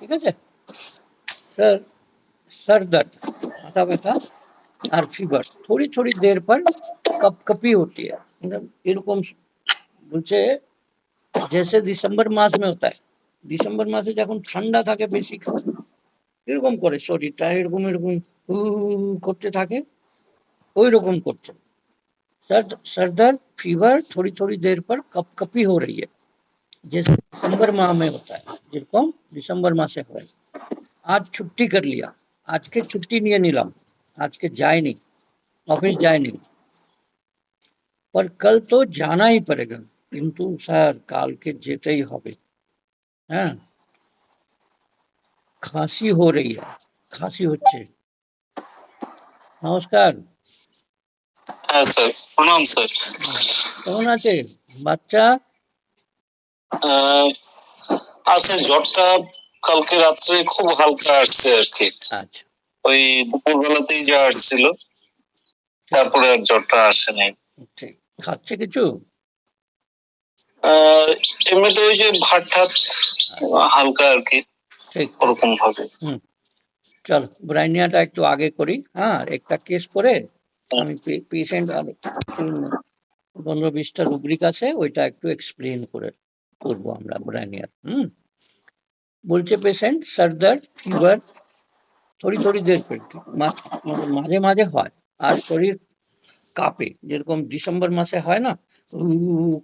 ঠিক আছে sir sir दर्द माथा व्यथा और फीवर थोड़ी थोड़ी देर पर कप कपी होती है এরকম বলছে जैसे दिसंबर मास में होता है ডিসেম্বর মাসে যখন ঠান্ডা থাকে বেশি এরকম করে শরীরটা এরকম এরকম করতে থাকে ওই রকম করছে सर सर दर्द फीवर थोड़ी थोड़ी देर पर कपकपी हो रही है जैसे दिसंबर माह में होता है যেরকম ডিসেম্বর মাসে হয় आज छुट्टी कर लिया आज के छुट्टी নিয়ে নিলাম আজকে যাইনি অফিস যাইনি पर कल तो जाना ही पड़ेगा किंतु सर কালকে যেতেই হবে হ্যাঁ खांसी हो रही है खांसी হচ্ছে নমস্কার হ্যাঁ স্যার, প্রণাম স্যার। কেমন আছে বাচ্চা আছে, জ্বরটা কালকে রাত্রে খুব হালকা আসছে আর কি। আচ্ছা ওই দুপুরবেলাতেই যা আসছিল, তারপরে আর জ্বরটা আসে নাই। ঠিক খাচ্ছে কিছু এমনিতে ওই যে ভাত ঠাত হালকা আর কি, ঠিক ওরকম ভাবে। চলো ব্রাইনিয়াটা একটু আগে করি হ্যাঁ একটা কেস করে আমি পেশেন্ট আর 15-20টা রুব্রিক আছে ওইটা একটু এক্সপ্লেন করে করবো আমরা ব্রাইনিয়ার বলছে পেশেন্ট सर दर्द फीवर थोड़ी थोड़ी देर पर মাঝে মাঝে হয় আর শরীর কাঁপে যেরকম ডিসেম্বর মাসে হয় না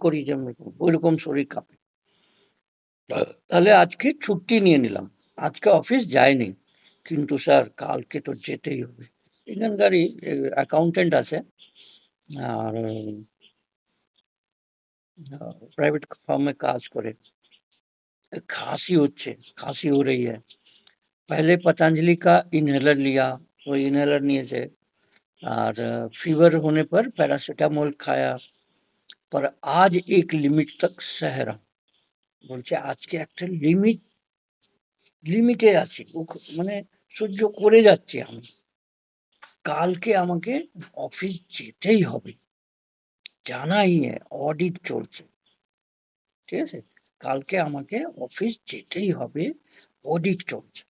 করি যেমন ওইরকম শরীর কাঁপে তাহলে আজকে ছুটি নিয়ে নিলাম আজকে অফিস যায়নি কিন্তু স্যার কালকে তো যেতেই হবে এখানকারই অ্যাকাউন্টেন্ট আছে আর प्राइवेट फर्म में काज करे खांसी होच्छे खांसी हो रही है पहले पतंजलि का इनहेलर लिया वो इनहेलर निये से और फीवर होने पर पैरासिटामोल खाया पर आज एक लिमिट तक सह रहा বলছে আজকে একটা লিমিটে আছি মানে সহ্য করে যাচ্ছি আমি কালকে আমাকে অফিস যেতেই হবে জানাই অডিট চলছে ঠিক আছে কালকে আমাকে অফিস যেতেই হবে অডিট চলছে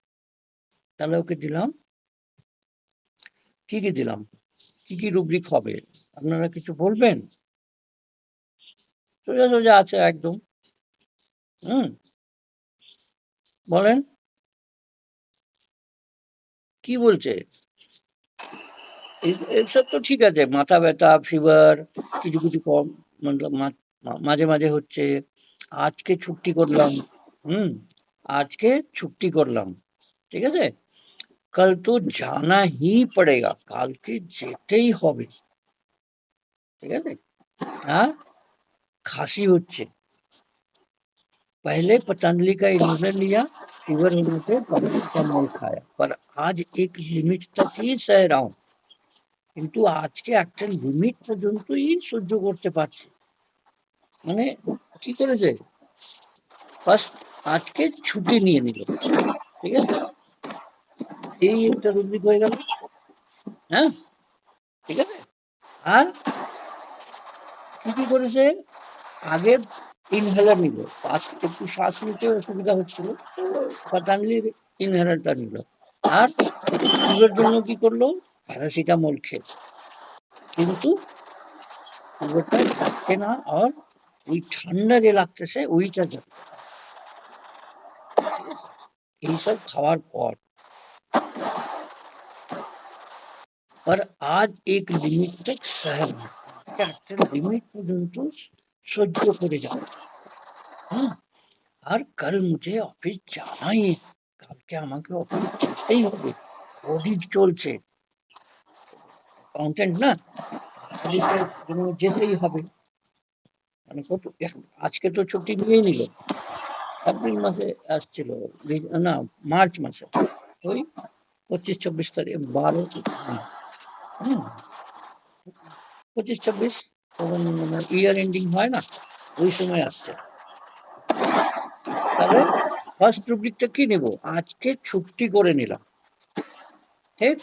তাহলে ওকে দিলাম কি কি দিলাম কি কি রুব্রিক হবে আপনারা কিছু বলবেন সোজা সোজা আছে একদম বলেন কি বলছে এসব তো ঠিক আছে মাথা ব্যথা ফিভার কিছু কিছু কম মতলব মাঝে মাঝে হচ্ছে আজকে ছুটি করলাম আজকে ছুটি করলাম ঠিক আছে कल तो जाना ही पड़ेगा কালকে যেতেই হবে ঠিক আছে हाँ खांसी होच्छे पहले पतंजलि का इन्हेलर लिया फीवर होने पे पैरासिटामोल खाया पर आज एक लिमिट तक ही सह रहा हूँ কিন্তু আজকে একটা লিমিট পর্যন্তই সহ্য করতে পারছি মানে কি করেছে ফার্স্ট আজকে ছুটি নিয়ে নিল ঠিক আছে এই একটা রুব্রিক হয়ে গেল হ্যাঁ ঠিক আছে আর কি কি করেছে আগে ইনহেলার নিল একটু শ্বাস নিতে অসুবিধা হচ্ছিল তো পতঞ্জলির ইনহেলারটা নিল আর ফিভার জন্য কি করলো প্যারাসিটামল খেয়েছে কিন্তু ফিভারটা যাচ্ছে না আর ওই ঠান্ডা যে লাগতেছে ওইটা যাচ্ছে ঠিক আছে এইসব খাওয়ার পর पर आज एक लिमिट तक सह একটা লিমিট পর্যন্ত সহ্য করে যাবে আর কাল मुझे অফিস যানাই কালকে আমাকে অফিস যেতেই হবে অডিট চলছে অ্যাকাউন্টেন্ট না অডিটের জন্য যেতেই হবে মানে কত আজকে তো ছুটি নিয়েই নিল এপ্রিল মাসে আসছিল না মার্চ মাসে ওই 25-26 তারিখ 12 25-26 তখন মানে ইয়ার এন্ডিং হয় না ওই সময় আসছে তাহলে ফার্স্ট রুব্রিকটা কি নেব আজকে ছুটি করে নিলাম ঠিক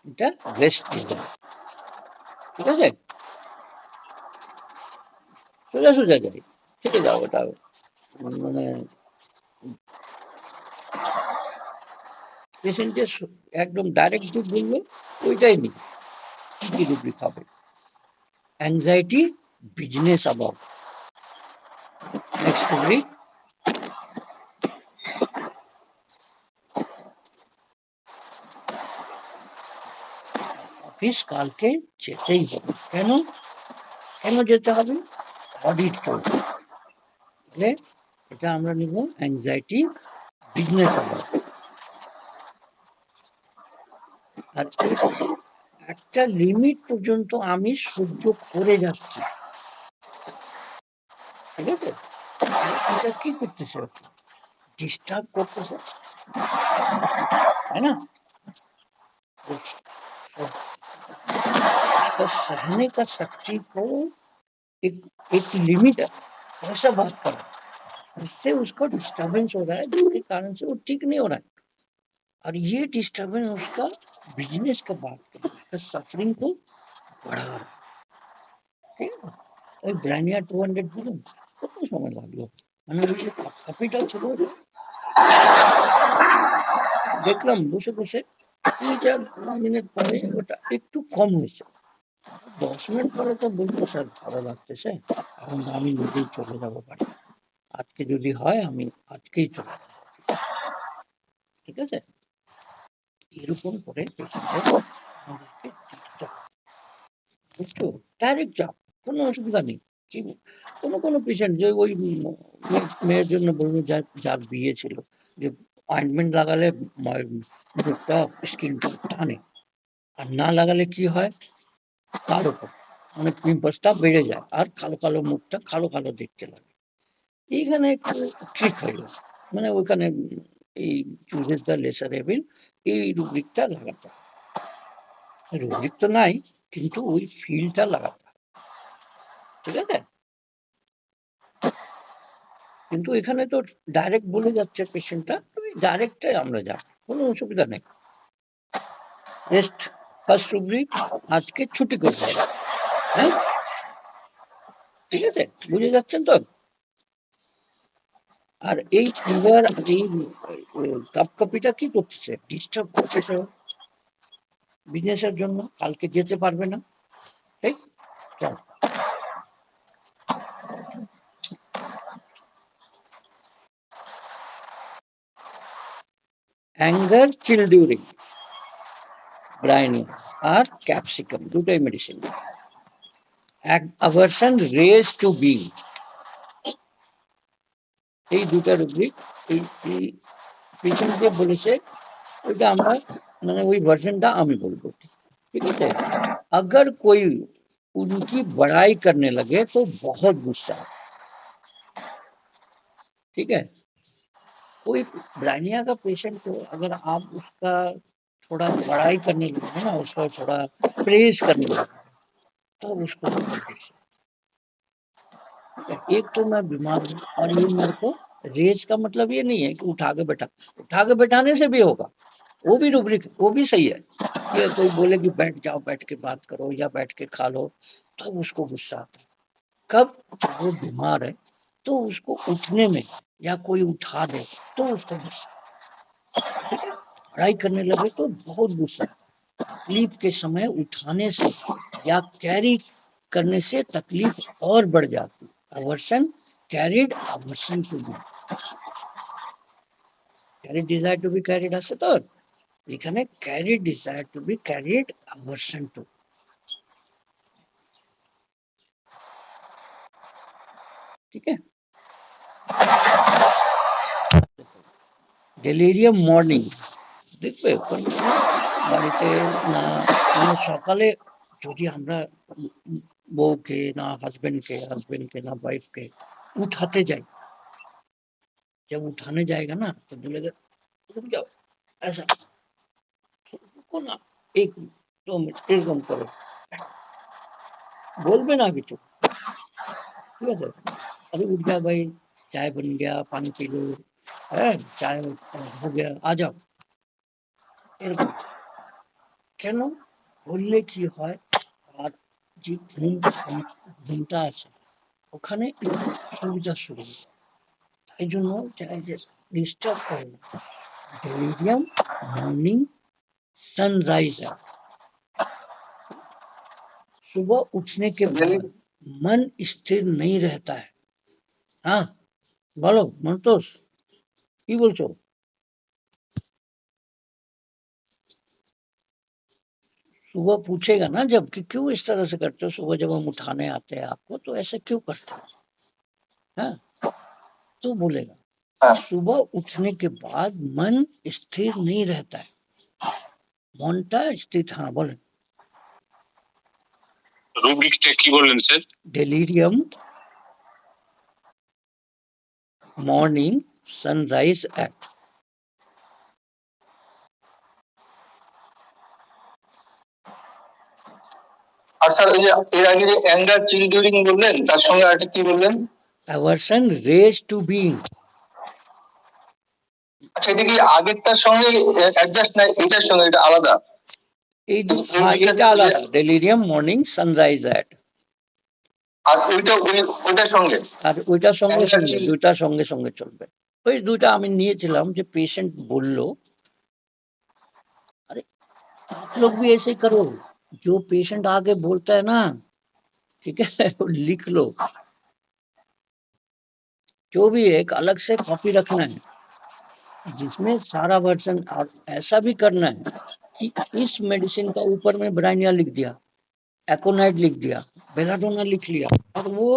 এটা রেস্ট নিলাম ঠিক আছে সোজা সোজা যাই ঠিক যাও ওটা মানে পেশেন্ট যে একদম ডাইরেক্ট যে বললো ওইটাই নেই। কি কি রুব্রিক হবে? Anxiety, business about. Next rubric, office কালকে যেতেই হবে। কেন কেন যেতে হবে? অডিট চলছে। তাহলে এটা আমরা নিব অ্যাংজাইটি, বিজনেস অ্যাবাউট। আর একটা লিমিট পর্যন্ত আমি সহ্য করে যাচ্ছি, ঠিক আছে? এটা কি করতেছে? डिस्टर्ब করতেছে, है ना? तो उसका सहने का शक्ति को एक एक लिमिट है, ऐसा बात कर रहा है। उससे उसका डिस्टर्बेंस हो रहा है जिसके कारण से वो ठीक नहीं हो रहा है। और ये डिस्टर्बेंस उसका बिजनेस का बात कर रहा है, उसका सफरिंग को बढ़ा रहा है। ঠিক আছে? ওই ব্র্যানিয়া 200 দিলাম, কত সময় লাগলো? মানে ওই যে কপিটা ছিল দেখলাম বসে বসে 3-4 মিনিট পরে ওটা একটু কম হয়েছে। 10 মিনিট পরে তো বলবো স্যার ভালো লাগতেছে, এখন আমি নিজেই চলে যাবো বাড়ি। আজকে যদি হয় আমি আজকেই চলে যাবো অফিসে। ঠিক আছে? এরকম করে পেশেন্টের আমাদেরকে ডিস্টার্ব, বুঝছো? ডাইরেক্ট যাও, কোনো অসুবিধা নেই। ঠিক, কোনো পেশেন্ট যে ওই মেয়ের জন্য বলবো যার বিয়ে ছিল, যে অয়েন্টমেন্ট লাগালে মুখটা স্কিনটা টানে, আর না লাগালে কি হয়? কালো পড়ে, মানে পিম্পলসটা বেড়ে যায় আর কালো কালো মুখটা কালো কালো দেখতে লাগে। এইখানে একটু ট্রিক হয়ে গেছে, মানে ওইখানে এই চুজেস দ্য লেসার এভিল এই রুব্রিকটা লাগাতে হয়। রুব্রিক তো নাই, কিন্তু ওই ফিলটা লাগাতে হয়। ঠিক আছে? কিন্তু এখানে তো ডাইরেক্ট বলে যাচ্ছে পেশেন্টটা, ওই ডাইরেক্টটাই আমরা যাব, কোনো অসুবিধা নেই। রেস্ট, ফার্স্ট রুব্রিক, আজকে ছুটি করতে হবে। হ্যাঁ, ঠিক আছে, বুঝে যাচ্ছেন তো? আর এই ফিভার, এই কাপকাপিটা কি করতেছে? ডিস্টার্ব করতেছে বিজনেসের জন্য, কালকে যেতে পারবে না। ঠিক, চল। অ্যাঙ্গার চিলডিউরিং, ব্রাইনি আর ক্যাপসিকাম দুটোই medicine. Aversion, rage to be, এই দুটা রুব্রিক এই পেশেন্ট যে বলেছে ওইটা আমরা, মানে ওই ভার্जनটা আমি বলবো। ठीक है? अगर कोई उनकी बड़ाई करने लगे तो बहुत गुस्सा। ठीक है? कोई ब्रानिया का पेशेंट को अगर आप उसका थोड़ा बड़ाई करने लगे ना, उसका थोड़ा प्रेज करने लगे, तो उसको बहुत गुस्सा। ठीक है? एक तो मैं बीमार हूँ और ये मेरे को, रेज का मतलब ये नहीं है कि उठा के बैठाने से भी होगा, वो भी रूब्रिक, वो भी सही है। ये कोई बोले कि बैठ जाओ, बैठ के बात करो या बैठ के खा लो, तो उसको गुस्सा आता है। कब? जब वो बीमार है, तो उसको उठने में या कोई उठा दे तो उसको गुस्सा। ठीक है? पढ़ाई करने लगे तो बहुत गुस्सा। तकलीफ के समय उठाने से या कैरी करने से तकलीफ और बढ़ जाती। Aversion, carried, aversion to be, carried desire to be carried আছে তো, এখানে carried desire to be carried, aversion to. ঠিক আছে? ডেলিরিয়াম মর্নিং, দেখবে বাড়িতে না, মানে সকালে যদি আমরা বউকে না হাজবেন্ডকে না ওয়াইফকে उठाते যাই, जब उठाने जाएगा ना तो बोलेगा रुक जाओ, ऐसा रुको ना, एक 2 मिनट এরকম করে বলবে না কিছু। ঠিক আছে? अरे उठ जा भाई, चाय बन गया, पानी पी लो, है चाय हो गया, आ जाओ, এরকম। কেন? বললে কি হয়, আর যে ঘুমটা আছে ওখানে একটু অসুবিধা শুরু হয়। তাই জন্য চাই যে ডিস্টার্ব করে না, डेलीरियम मॉर्निंग सनराइज है। सुबह उठने के बाद मन स्थिर नहीं रहता है। हाँ बोलो मंतोष, की बोलছো? सुबह पूछेगा ना जब कि क्यों इस तरह से करते हो, सुबह जब हम उठाने आते हैं आपको तो ऐसे क्यों करते हो? हाँ तो बोलेगा कि सुबह उठने के बाद मन स्थिर नहीं रहता है। মনটা স্থির, हाँ बोले। রুব্রিকটা কি বললেন sir? Delirium morning sunrise act. আর স্যার ওই যে এর আগে যে অ্যাঙ্গার চিলড্রিং বললেন তার সঙ্গে আরেকটা কি বললেন? Aversion rage to being. আচ্ছা এটা কি আগেরটার সঙ্গে অ্যাডজাস্ট না এটার সঙ্গে এটা আলাদা? हाँ এটা আলাদা, ডেলিরিয়াম মর্নিং সানরাইজ অ্যাট। আর ওইটা ওইটার সঙ্গে, আর ওইটার সঙ্গে সঙ্গে দুইটা সঙ্গে সঙ্গে চলবে। ওই দুইটা আমি নিয়েছিলাম যে पेशेंट बोलो अरे आप लोग भी ऐसे करो, जो पेशेंट आगे बोलता है ना, ठीक है वो लिख लो, जो भी है एक अलग से कॉपी रखना है जिसमें सारा वर्जन। और ऐसा भी करना है कि इस मेडिसिन का ऊपर में ब्राइनिया लिख दिया, एकोनाइट लिख दिया, बेलाडोना लिख लिया, और वो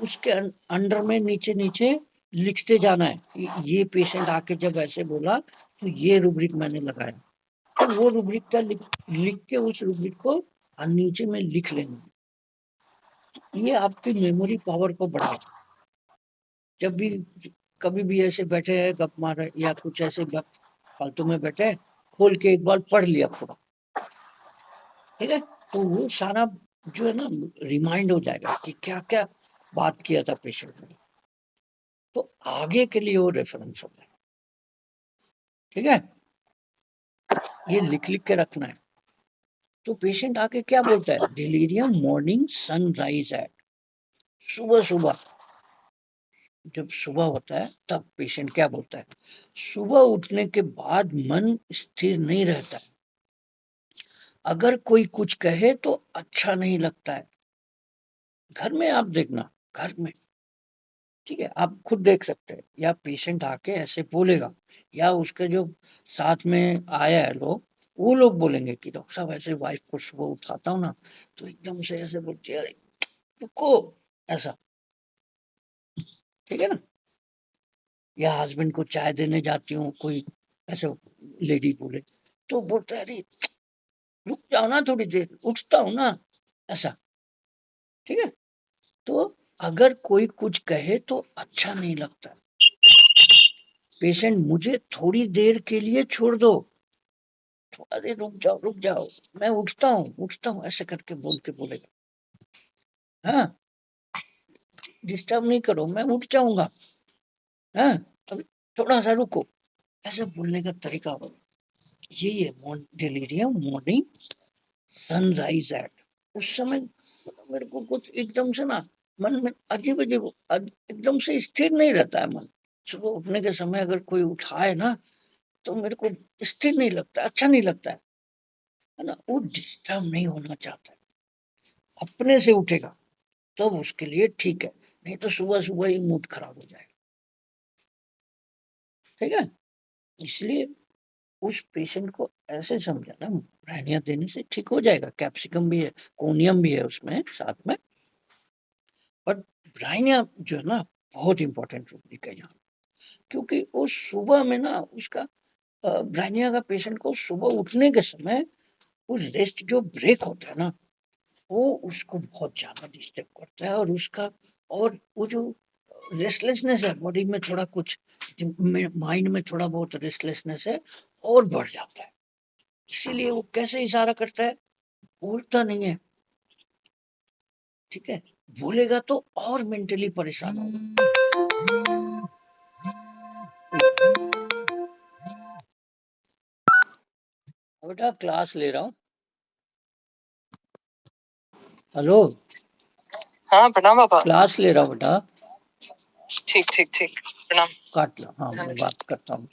उसके अंडर में नीचे नीचे लिखते जाना है कि ये पेशेंट आके जब ऐसे बोला तो ये रूब्रिक मैंने लगाया, तो वो रूब्रिक का लिख के उस रूब्रिक को नीचे में लिख लेना। ये आपकी मेमोरी पावर को बढ़ाएगा। जब भी कभी भी ऐसे बैठे हैं गप मारे या कुछ ऐसे फालतू में बैठे, खोल के एक बार पढ़ लिया पूरा, ठीक है, तो वो सारा जो है ना रिमाइंड हो जाएगा कि क्या क्या बात किया था पेशेंट ने, तो आगे के लिए वो रेफरेंस हो जाएगा। ठीक है, ये लिख लिख के रखना है। तो पेशेंट आके क्या बोलता है, डिलीरियम मॉर्निंग सनराइज एट। सुबह सुबह जब सुबह होता है तब पेशेंट क्या बोलता है, सुबह उठने के बाद मन स्थिर नहीं रहता है, अगर कोई कुछ कहे तो अच्छा नहीं लगता है। घर में आप देखना, घर में, ठीक है, आप खुद देख सकते हैं, या पेशेंट आके ऐसे बोलेगा, या उसके जो साथ में आया है लोग, वो लोग बोलेंगे कि डॉक्टर साहब ऐसे वाइफ को सुबह उठाता हूँ ना तो एकदम से ऐसे बोलती है, अरे रुको, ऐसा, ठीक है ना। या हस्बैंड को चाय देने जाती हूँ, कोई ऐसे लेडी बोले तो बोलता है, अरे रुक जाओ ना थोड़ी देर, उठता हूँ ना, ऐसा, ठीक है। तो अगर कोई कुछ कहे तो अच्छा नहीं लगता, पेशेंट मुझे थोड़ी देर के लिए छोड़ दो, तो अरे रुक जाओ, मैं उठता हूँ ऐसे करके बोल के बोलेगा। हाँ, डिस्टर्ब नहीं करो, मैं उठ जाऊंगा, हाँ अभी थोड़ा सा रुको, ऐसे बोलने का तरीका हो। यही है डिलीरियम मॉर्निंग सनराइज एट। उस समय मेरे को कुछ एकदम से ना मन में अजीब अजीब एकदम से स्थिर नहीं रहता है मन। सुबह उठने के समय अगर कोई उठाए ना तो मेरे को स्थिर नहीं लगता, अच्छा नहीं लगता है ना, वो डिस्टर्ब नहीं होना चाहता है, अपने से उठेगा तब उसके लिए ठीक है, नहीं तो सुबह सुबह ही मूड खराब हो जाएगा। ठीक है, इसलिए उस पेशेंट को ऐसे समझाना, ब्राइनिया देने से ठीक हो जाएगा, कैप्सिकम भी है, कोनियम भी है उसमें साथ में, बट ब्राइनिया जो है ना बहुत इंपॉर्टेंट रूब्रिक है यहाँ, क्योंकि वो सुबह में ना उसका ब्राइनिया का पेशेंट को सुबह उठने के समय वो रेस्ट जो ब्रेक होता है ना वो उसको बहुत ज्यादा डिस्टर्ब करता है, और उसका, और वो जो रेस्टलेसनेस है बॉडी में, थोड़ा कुछ माइंड में थोड़ा बहुत रेस्टलेसनेस है और बढ़ जाता है। इसीलिए वो कैसे इशारा करता है, बोलता नहीं है, ठीक है, बोलेगा तो और मेंटली परेशान होगा। बेटा क्लास ले रहा हूँ। हेलो, हाँ प्रणाम पापा। क्लास ले रहा हूँ बेटा। ठीक ठीक ठीक, प्रणाम। काट लो, हाँ मैं बात करता हूँ।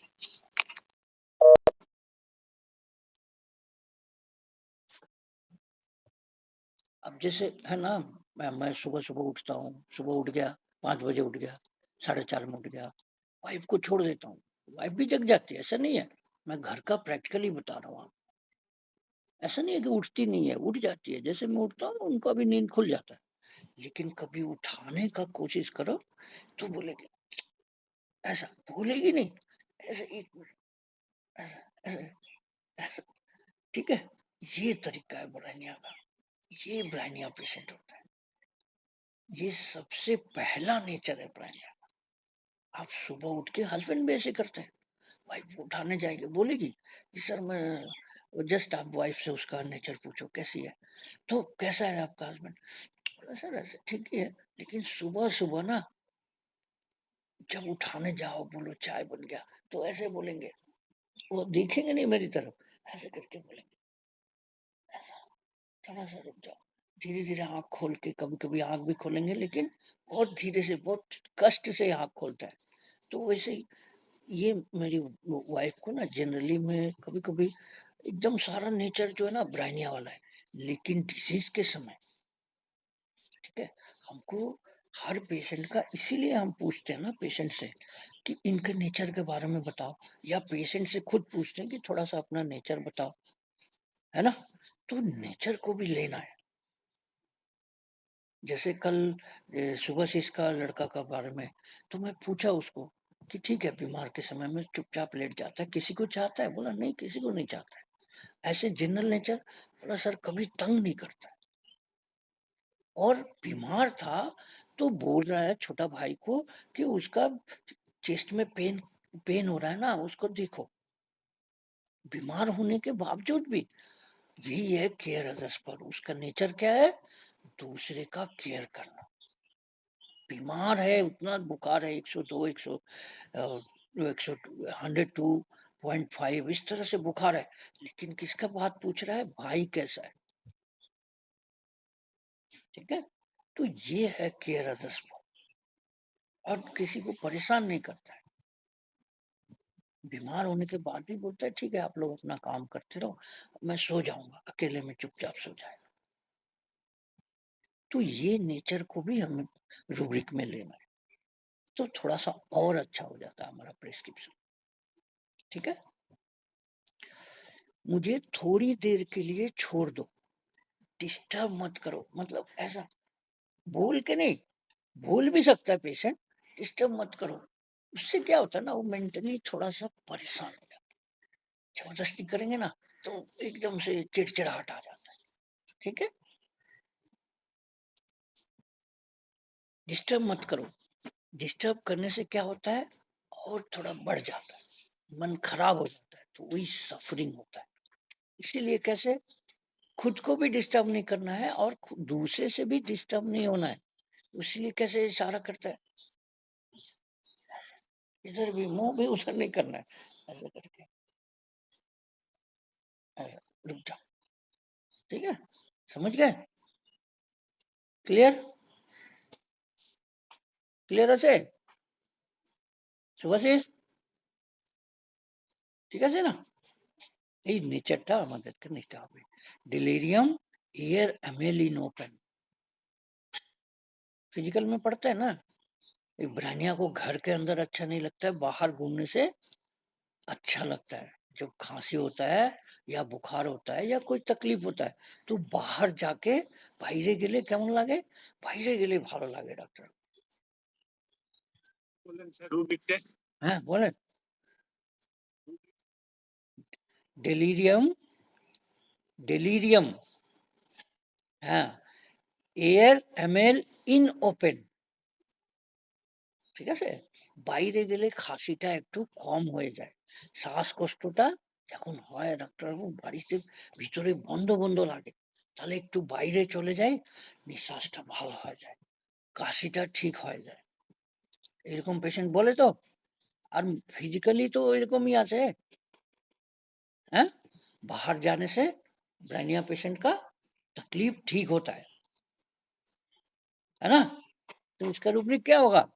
जैसे है ना, मैं सुबह सुबह उठता हूँ, सुबह उठ गया 5 बजे उठ गया, 4:30 में उठ गया, वाइफ को छोड़ देता हूँ, वाइफ भी जग जाती है, ऐसा नहीं है, मैं घर का प्रैक्टिकली बता रहा हूँ। ऐसा नहीं है कि उठती नहीं है, उठ जाती है, जैसे मैं उठता हूँ उनका भी नींद खुल जाता है, लेकिन कभी उठाने का कोशिश करो तो बोलेगी, ऐसा बोलेगी नहीं, ऐसे 1 मिनट, ऐसा ऐसे ऐसा, ठीक है। ये तरीका है ब्रायनिया का, ये ब्रायनिया पेशेंट होता है, ये सबसे पहला नेचर है ब्रायनिया का। आप सुबह उठ के, हस्बैंड भी ऐसे करते हैं, वाइफ उठाने जाएंगे, बोलेगी कि सर मैं जस्ट, आप वाइफ से उसका नेचर पूछो कैसी है, तो कैसा है आपका हस्बैंड, सर ऐसे ठीक ही है, लेकिन सुबह सुबह ना जब उठाने जाओ बोलो चाय बन गया, तो ऐसे बोलेंगे, वो देखेंगे नहीं मेरी तरफ, ऐसे करके बोलेंगे, ऐसा, थोड़ा सा रुक जाओ, धीरे धीरे आंख खोल के, कभी कभी आंख भी खोलेंगे, लेकिन बहुत धीरे से, बहुत कष्ट से आंख खोलता है। तो वैसे ही ये मेरी वाइफ को ना जनरली में कभी कभी एकदम सारा नेचर जो है ना ब्रायनिया वाला है, लेकिन डिजीज के समय, ठीक है, हमको हर पेशेंट का, इसीलिए हम पूछते हैं ना पेशेंट से कि इनके नेचर के बारे में बताओ, या पेशेंट से खुद पूछते हैं कि थोड़ा सा अपना नेचर बताओ, है ना, तो नेचर को भी लेना है। जैसे कल सुबह से इसका लड़का का बारे में, तो मैं पूछा उसको कि ठीक है, बीमार के समय में चुपचाप लेट जाता है, किसी को चाहता है, बोला नहीं किसी को नहीं चाहता है, ऐसे जनरल नेचर, बोला सर कभी तंग नहीं करता है, और बीमार था तो बोल रहा है छोटा भाई को कि उसका चेस्ट में पेन पेन हो रहा है ना, उसको देखो, बीमार होने के बावजूद भी। यही है केयर अदर्स पर, उसका नेचर क्या है, दूसरे का केयर करना। बीमार है, उतना बुखार है, 102, 100, 102.5 इस तरह से बुखार है, लेकिन किसका बात पूछ रहा है, भाई कैसा है, ठीक है। तो ये है केयर अदर्स पर, और किसी को परेशान नहीं करता है, बीमार होने के बाद भी बोलता है ठीक है आप लोग अपना काम करते रहो, मैं सो जाऊंगा, अकेले में चुपचाप सो जाएगा। तो ये नेचर को भी हमें रूब्रिक में लेना है, तो थोड़ा सा और अच्छा हो जाता है हमारा प्रेस्क्रिप्शन, ठीक है। मुझे थोड़ी देर के लिए छोड़ दो, डिस्टर्ब मत करो, मतलब ऐसा बोल के नहीं, बोल भी सकता है पेशेंट, डिस्टर्ब मत करो, उससे क्या होता है ना, वो मेंटली थोड़ा सा परेशान हो जाता है, जबरदस्ती करेंगे ना तो एकदम से चिड़चिड़ाहट आ जाता है, ठीक है। डिस्टर्ब मत करो, डिस्टर्ब करने से क्या होता है, और थोड़ा बढ़ जाता है, मन खराब हो जाता है, तो वही सफरिंग होता है। इसीलिए कैसे, खुद को भी डिस्टर्ब नहीं करना है और दूसरे से भी डिस्टर्ब नहीं होना है, इसलिए कैसे इशारा करता है, इधर भी मुंह भी उधर नहीं करना है, ऐसा करके, ऐसा, रुक जाओ, ठीक है, समझ गए, क्लियर, ক্লিয়ার আছে, শুভাশিস ঠিক আছে না, এই নেচারটা আমাদেরকে নিতে হবে। Delirium air Emeline open, physical में पढ़ते हैं ना, ब्रानिया को घर के अंदर अच्छा नहीं लगता है, बाहर घूमने से अच्छा लगता है। जब खांसी होता है या बुखार होता है या कोई तकलीफ होता है, तो बाहर जाके বাইরে গেলে কেমন লাগে, বাইরে গেলে ভালো লাগে डॉक्टर, হ্যাঁ বলেন, डेलीरियम, डेलीरियम, হ্যাঁ, এয়ার এমএল ইন ওপেন, ঠিক আছে, বাইরে গেলে খাসিটা একটু কম হয়ে যায়, শ্বাসকষ্টটা যখন হয় ডাক্তারবাবু বাড়িতে ভিতরে বন্ধ বন্ধ লাগে, তাহলে একটু বাইরে চলে যাই, নিঃশ্বাসটা ভালো হয়ে যায়, কাশিটা ঠিক হয়ে যায়, এরকম পেশেন্ট বলে তো। আর फिजिकली तो এরকম ही আছে, हैं, बाहर जाने से ब्रायनिया पेशेंट का तकलीफ ठीक होता है ना। तो इसका रूब्रिक क्या होगा,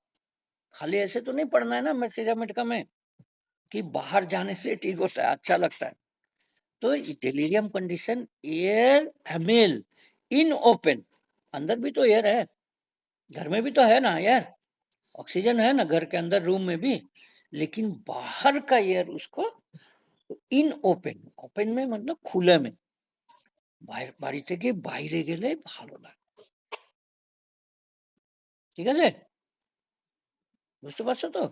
खाली ऐसे तो नहीं पढ़ना है ना मेडिका में कि बाहर जाने से ठीक होता है, अच्छा लगता है। तो delirium condition air एमेल in open, अंदर भी तो एयर है, घर में भी तो है ना एयर, ऑक्सीजन है ना घर के अंदर रूम में भी, लेकिन बाहर का एयर उसको इन ओपन, ओपन में मतलब खुले में, বাড়ি থেকে বাইরে গেলে ভালো লাগে। ঠিক আছে, বুঝতে পারছো তো?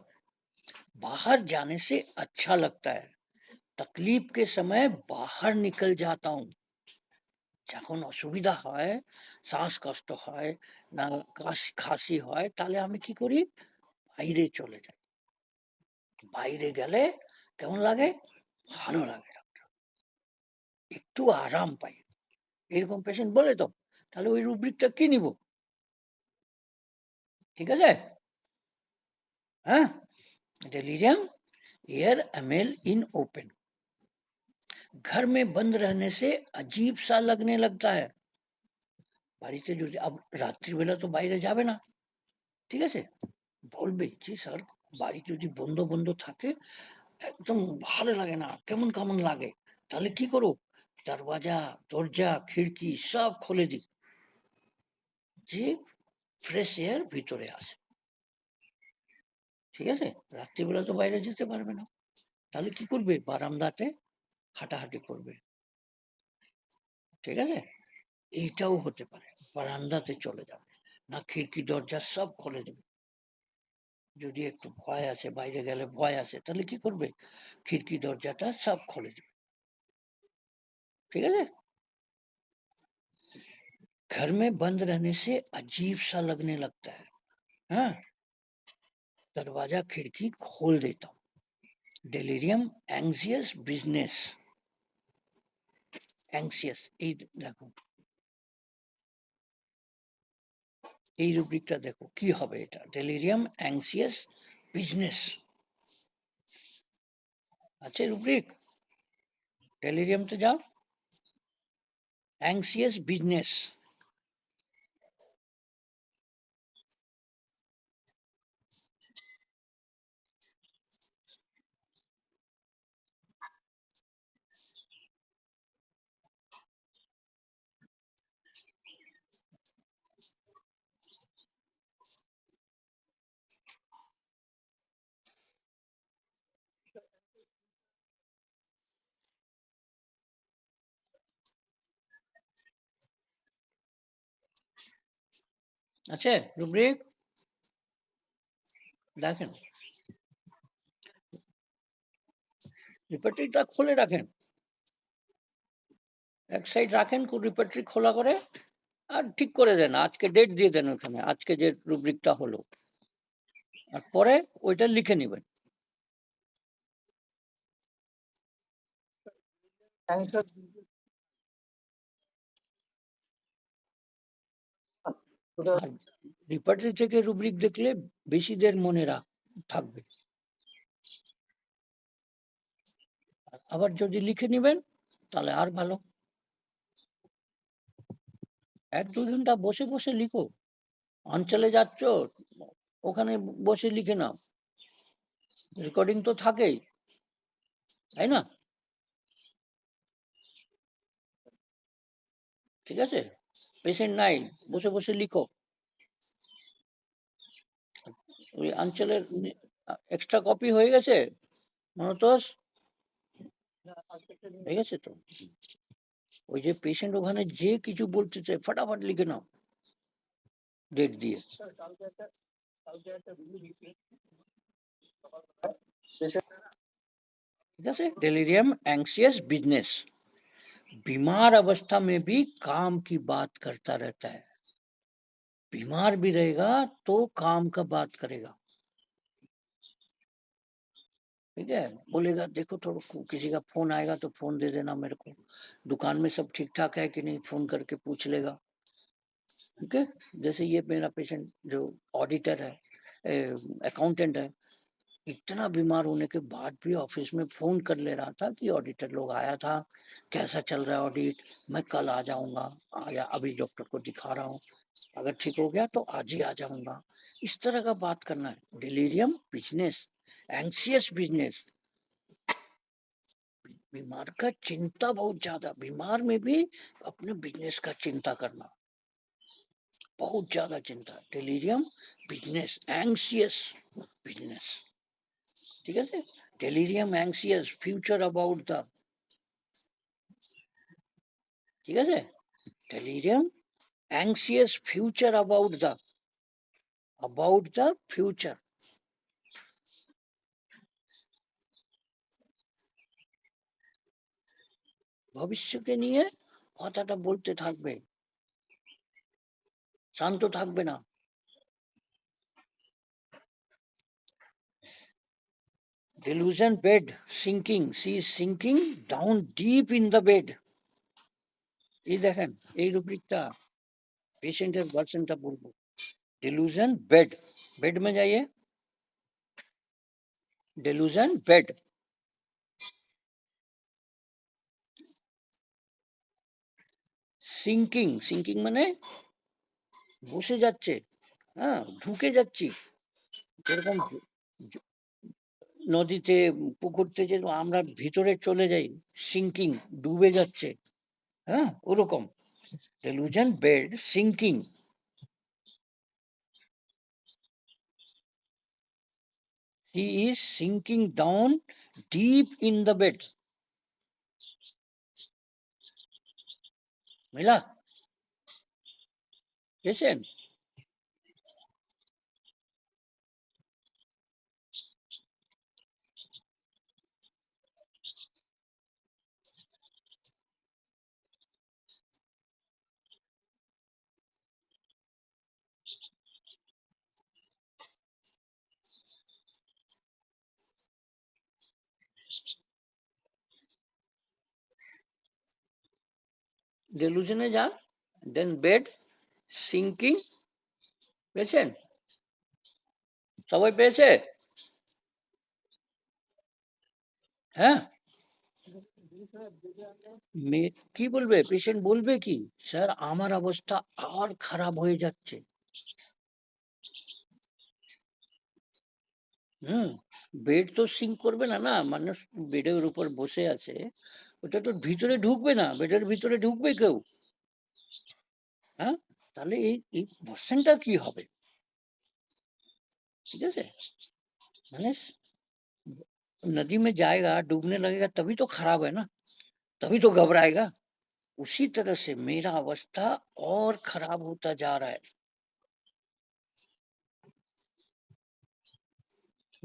बाहर जाने से अच्छा लगता है, तकलीफ के समय बाहर निकल जाता हूँ। যখন অসুবিধা হয়, শ্বাসকষ্ট হয়, না কাশি হয়, তাহলে আমি কি করি, বাইরে চলে যাই। বাইরে গেলে কেমন লাগে, ভালো লাগে, একটু আরাম পাই। এরকম পেশেন্ট বলে তো, তাহলে ওই রুব্রিকটা কি নিব? ঠিক আছে, হ্যাঁ, delirium air ML in open, घर में बंद रहने से अजीब सा लगने लगता है। বাড়িতে যদি রাত্রিবেলা তো বাইরে যাবে না, ঠিক আছে, বলবে যে স্যার বাড়ি যদি বন্ধ বন্ধ থাকে একদম ভালো লাগে না, কেমন কেমন লাগে, তাহলে কি করো, দরওয়াজা দরজা খিড়কি সব খুলে দিই, যে ফ্রেশ এয়ার ভিতরে আসে। ঠিক আছে, রাত্রিবেলা তো বাইরে যেতে পারবে না, তাহলে কি করবে, বারান্দাতে হাঁটাহাঁটি করবে। ঠিক আছে, এইটাও হতে পারে, বারান্দাতে চলে যাবে, না খিড়কি দরজা সব খুলে দেবে। যদি একটু ভয় আছে, বাইরে গেলে ভয় আছে, তাহলে কি করবে, খিড়কি দরজাটা সব খুলে দেবে। ঠিক আছে, घर में बंद रहने से अजीब सा लगने लगता है, हाँ, दरवाजा खिड़की खोल देता हूँ। डेलिरियम एंग्जियस बिजनेस, एंग्सियस, এই দেখো, এই রুব্রিকটা দেখো কি হবে, এটা ডেলিরিয়াম অ্যাংসিয়াস বিজনেস আছে রুব্রিক, ডেলিরিয়ামতে যাও, অ্যাংসিয়াস বিজনেস। আছে রুব্রিক, দেখেন রিপার্টরিটা খুলে রাখেন, এক সাইড রাখেন, রিপার্টরি খোলা করে আর ঠিক করে দেন, আজকে ডেট দিয়ে দেন ওখানে, আজকে যে রুব্রিকটা হলো, আর পরে ওইটা লিখে নেবেন। রিপার্টরি থেকে রুব্রিক দেখলে বেশি দের মনে থাকবে, আবার যদি লিখে নেবেন তাহলে আর ভালো। 1-2 ঘন্টা বসে বসে লিখো, অঞ্চলে যাচ্ছ ওখানে বসে লিখে নাও, রেকর্ডিং তো থাকেই, তাই না? ঠিক আছে, পেশেন্ট নাই, বসে বসে লিখো, ওই অঞ্চলের এক্সট্রা কপি হয়ে গেছে, মনতোষ হয়ে গেছে তো, ওই যে পেশেন্ট ওখানে যে কিছু বলতে চায় ফটাফট লিখে নাও ডেট দিয়ে। ठीक है, डेलिरियम एंग्सियस बिजनेस, बीमार अवस्था में भी काम की बात करता रहता है, बीमार भी रहेगा तो काम का बात करेगा। ठीक है, बोलेगा देखो थोड़ा किसी का फोन आएगा तो फोन दे देना मेरे को, दुकान में सब ठीक ठाक है कि नहीं फोन करके पूछ लेगा। ठीक है, जैसे ये मेरा पेशेंट जो ऑडिटर है, अकाउंटेंट है, इतना बीमार होने के बाद भी ऑफिस में फोन कर ले रहा था कि ऑडिटर लोग आया था, कैसा चल रहा है ऑडिट, मैं कल आ जाऊंगा, या अभी डॉक्टर को दिखा रहा हूँ, अगर ठीक हो गया तो आज ही आ जाऊंगा। इस तरह का बात करना है, डिलीरियम बिजनेस, एंग्सियस बिजनेस, बीमार का चिंता बहुत ज्यादा, बीमार में भी अपने बिजनेस का चिंता करना। बहुत ज्यादा चिंता, डेलीरियम बिजनेस, एंग्सियस बिजनेस, ঠিক আছে, delirium anxious future about the, ঠিক আছে, delirium anxious future about the future, ভবিষ্যৎকে নিয়ে কথাটা বলতে থাকবে, শান্ত থাকবে না। Delusion bed sinking, she is sinking down deep in the bed। এই দেখেন এই রুব্রিকটা पेशेंटेर वर्जनটা বলবো। delusion bed, बेड में जाइए, delusion bed, sinking, sinking মানে বসে যাচ্ছে, হ্যাঁ ঢুকে যাচ্ছি, যেরকম নদীতে পুকুরতে যে আমরা ভিতরে চলে যাই, সিঙ্কিং ডুবে যাচ্ছে, হ্যাঁ ওরকম delusion bed sinking, he is sinking down deep in the bed। मिला, পেয়েছেন? ডেলুশনে যান, দেন বেড সিঙ্কিং, পেয়েছেন? সবাই পেয়েছে? হ্যাঁ, কি বলবে পেশেন্ট, বলবে কি স্যার আমার অবস্থা আর খারাপ হয়ে যাচ্ছে, হুম, বেড তো সিঙ্ক করবে না, না মানুষ বেডের উপর বসে আছে, ওটা তো ভিতরে ঢুকবে না, বেডের ভিতরে ঢুকবে কেউ, হ্যাঁ, তাহলে এই ভার্সনটা কি হবে, ঠিক আছে, মানে नदी में जाएगा डूबने लगेगा तभी तो खराब है ना, तभी तो घबराएगा। उसी तरह से मेरा अवस्था और खराब होता जा रहा है,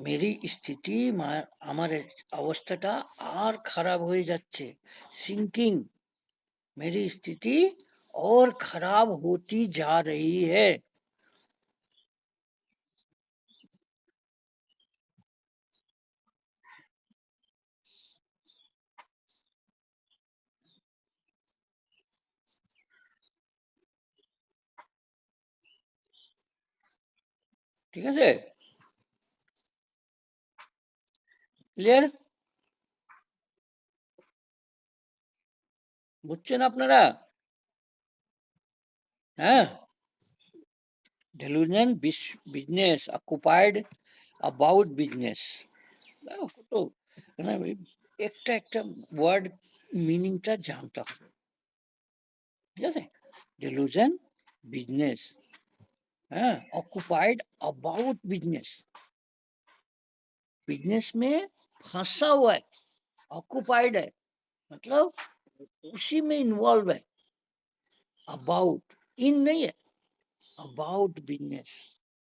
मेरी स्थिति আমার অবস্থাটা আর খারাপ হয়ে যাচ্ছে, सिंकिंग, मेरी स्थिति और खराब होती जा रही है। ঠিক আছে, ক্লিয়ার, বুঝছেন আপনারা? হ্যাঁ, delusion business occupied about business, তো মানে একটা একটা ওয়ার্ড মিনিংটা জানতে হবে, ঠিক আছে, delusion बिजनेस, हाँ ऑक्युपाइड अबाउट बिजनेस, बिजनेस में फंसा हुआ है, ऑक्युपाइड है मतलब उसी में इन्वॉल्व है, अबाउट इन नहीं है, about business,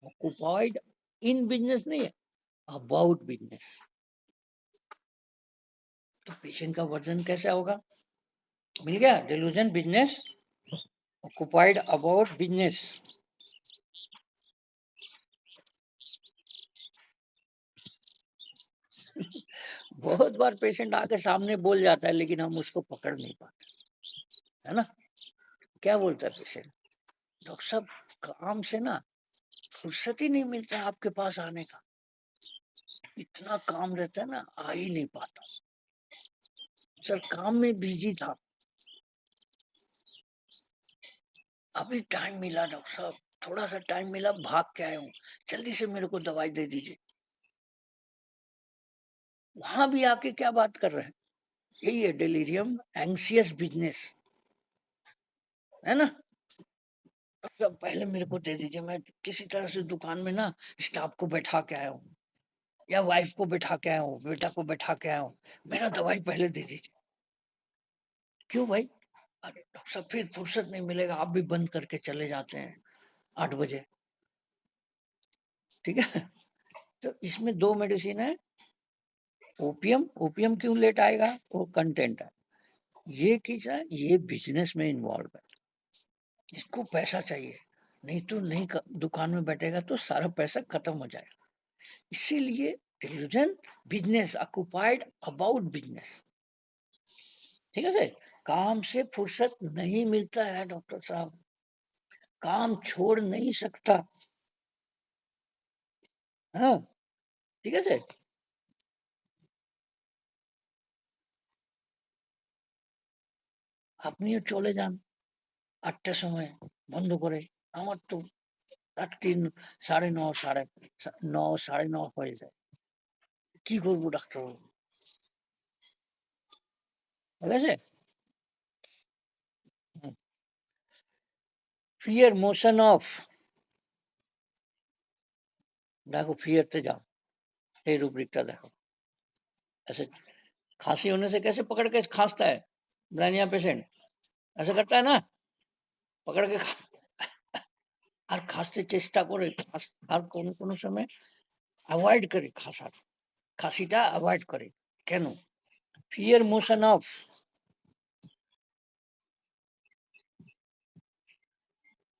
occupied in business नहीं है, अबाउट बिजनेस, तो पेशेंट का वर्जन कैसा होगा, मिल गया, delusion business occupied about business. बहुत बार पेशेंट आके सामने बोल जाता है लेकिन हम उसको पकड़ नहीं पाते, है ना, क्या बोलता है पेशेंट, डॉक्टर साहब काम से ना फुर्सत ही नहीं मिलता है आपके पास आने का, इतना काम रहता है ना आ ही नहीं पाता, सर काम में बिजी था, अभी टाइम मिला डॉक्टर साहब, थोड़ा सा टाइम मिला भाग के आया हूँ, जल्दी से मेरे को दवाई दे दीजिए, वहां भी आके क्या बात कर रहे हैं, यही है डिलीरियम एंग्सियस बिजनेस, है ना, सब पहले मेरे को दे दीजिए, मैं किसी तरह से दुकान में ना स्टाफ को बैठा के आया हूँ या वाइफ को बैठा के आया हूँ, बेटा को बैठा के आया हूँ, मेरा दवाई पहले दे दीजिए। क्यों भाई? अरे डॉक्टर साहब फिर फुर्सत नहीं मिलेगा, आप भी बंद करके चले जाते हैं 8 बजे। ठीक है, तो इसमें 2 मेडिसिन है। ओपियम, ओपियम क्यों लेट आएगा? वो कंटेंट है। ये किस है? ये बिजनेस में इन्वॉल्व है, इसको पैसा चाहिए, नहीं तो नहीं दुकान में बैठेगा तो सारा पैसा खत्म हो जाएगा। इसीलिए television business, occupied about business. ठीक है सर, काम से फुर्सत नहीं मिलता है डॉक्टर साहब, काम छोड़ नहीं सकता। हाँ ঠিক আছে। আপনিও চলে যান 8টার সময় বন্ধ করে। আমার তো 8:30 9:30 9:30 9:30 হয়ে যায়। কি করবো ডাক্তারবাবু? ঠিক আছে? ফিয়ার মোশন অফ, देखो फियरते जाओ, ये रूब्रिकটা देखो। ऐसे खांसी होने से कैसे पकड़ के खांसता है ब्रानिया पेशेंट, ऐसे करता है ना, पकड़ के আর খাসতে চেষ্টা করে, আর কোনো কোনো সময় অ্যাভয়েড করে খাসিটা অ্যাভয়েড করে। কেন? Fear motion of,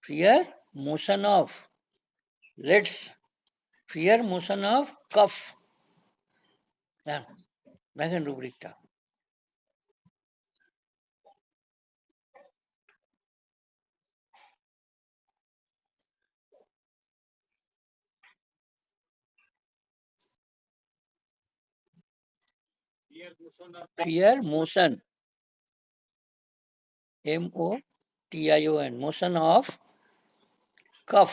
fear motion of, let's fear motion of cuff। দেখেন রুব্রিকটা। fear motion, MOTION, motion of cough.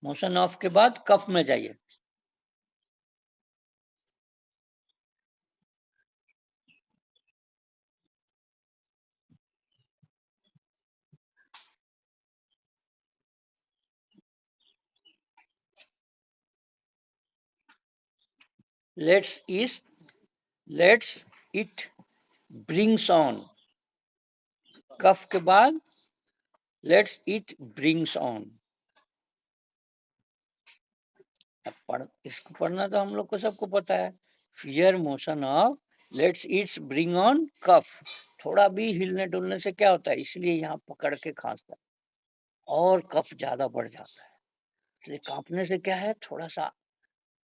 Motion of के बाद कफ में जाइए। Lets it brings on, cough के बाद लेट्स इट ब्रिंग्स ऑन। इसको पढ़ना तो हम लोग को सबको पता है। Fear motion of let's it's bring on cough. थोड़ा भी हिलने डुलने से क्या होता है, इसलिए यहाँ पकड़ के खांसता है और कफ ज्यादा बढ़ जाता है। इसलिए कांपने से क्या है, थोड़ा सा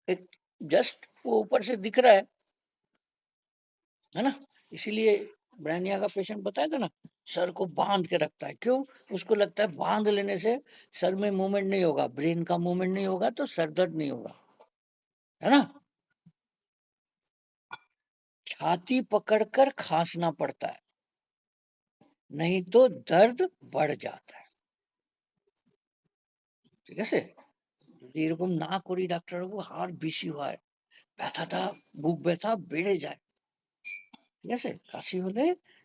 एक जस्ट वो ऊपर से दिख रहा है ना। इसीलिए ब्रानिया का पेशेंट बताया था ना, सर को बांध के रखता है। क्यों? उसको लगता है बांध लेने से सर में मूवमेंट नहीं होगा, ब्रेन का मूवमेंट नहीं होगा तो सर दर्द नहीं होगा, है ना। छाती पकड़कर खांसना पड़ता है, नहीं तो दर्द बढ़ जाता है। ঠিক আছে? যদি এরকম না করি ডাক্তারবাবু, আর বেশি হয়, ব্যথাটা, বুক ব্যথা বেড়ে যায়। ঠিক আছে? কাশি হলে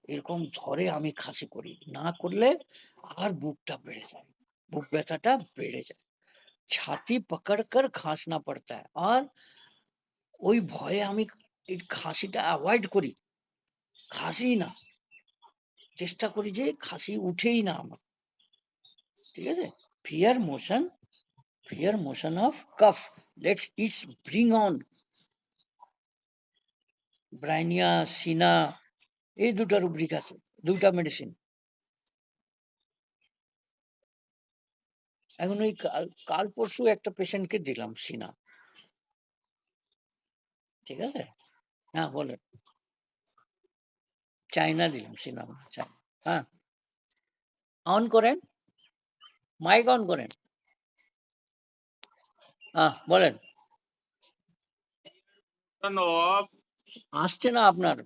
এরকম ধরে আমি খাসি করি, না করলে আর বুকটা বেড়ে যায়, बुक ব্যথাটা বেড়ে যায়। छाती पकड़कर खांसना पड़ता है और ওই ভয়ে আমি এই খাসিটা অ্যাভয়েড করি, খাসি না, চেষ্টা করি যে খাসি উঠেই না আমার। ঠিক আছে? fear motion of cuff, let's it bring on ব্রাইনিয়া সিনা। এই দুটো রুব্রিক আছে, দুটা মেডিসিন। এখন ওই কাল পরশু একটা পেশেন্টকে দিলাম সিনা। ঠিক আছে? হ্যাঁ বলেন। চাইনা দিলাম সিনা, চাইনা। হ্যাঁ অন করেন, মাইক অন করেন। হ্যাঁ বলেন। আসছে না আপনার।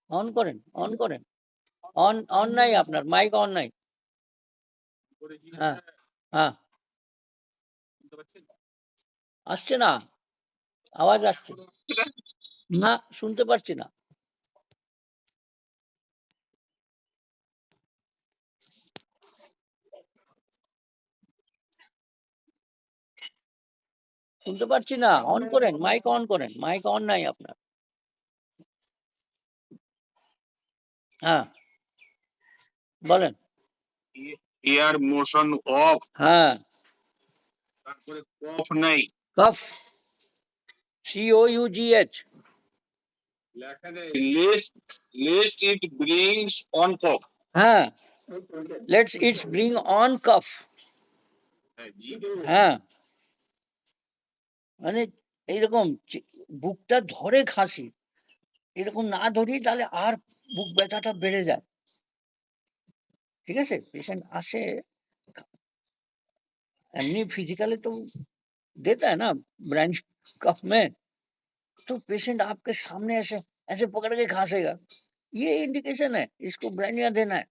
অন করেন, অন করেন। অন অন নাই আপনার, মাইক অন নাই। হ্যাঁ হ্যাঁ আসছে না, আওয়াজ আসছে না, শুনতে পাচ্ছি না। শুনতে পাচ্ছি না, অন করেন, মাইক অন করেন, মাইক অন নাই আপনার। হ্যাঁ বলেন। এয়ার মোশন অফ, হ্যাঁ তারপরে কফ নাই, কফ, COUGH, লেখা নেই list, list it brings on cough. হ্যাঁ let's it's bring on cough. হ্যাঁ মানে এইরকম বুকটা ধরে খাসি, এরকম না ধরি তাহলে আর বুক ব্যথাটা বেড়ে যায়। ঠিক আছে, पेशेंट আসে एमनी फिजिकली तो देता है ना ब्रांच कफ में, तो पेशेंट आपके सामने ऐसे ऐसे पकड़ के खासेगा, ये इंडिकेशन है इसको ब्रानिया देना है।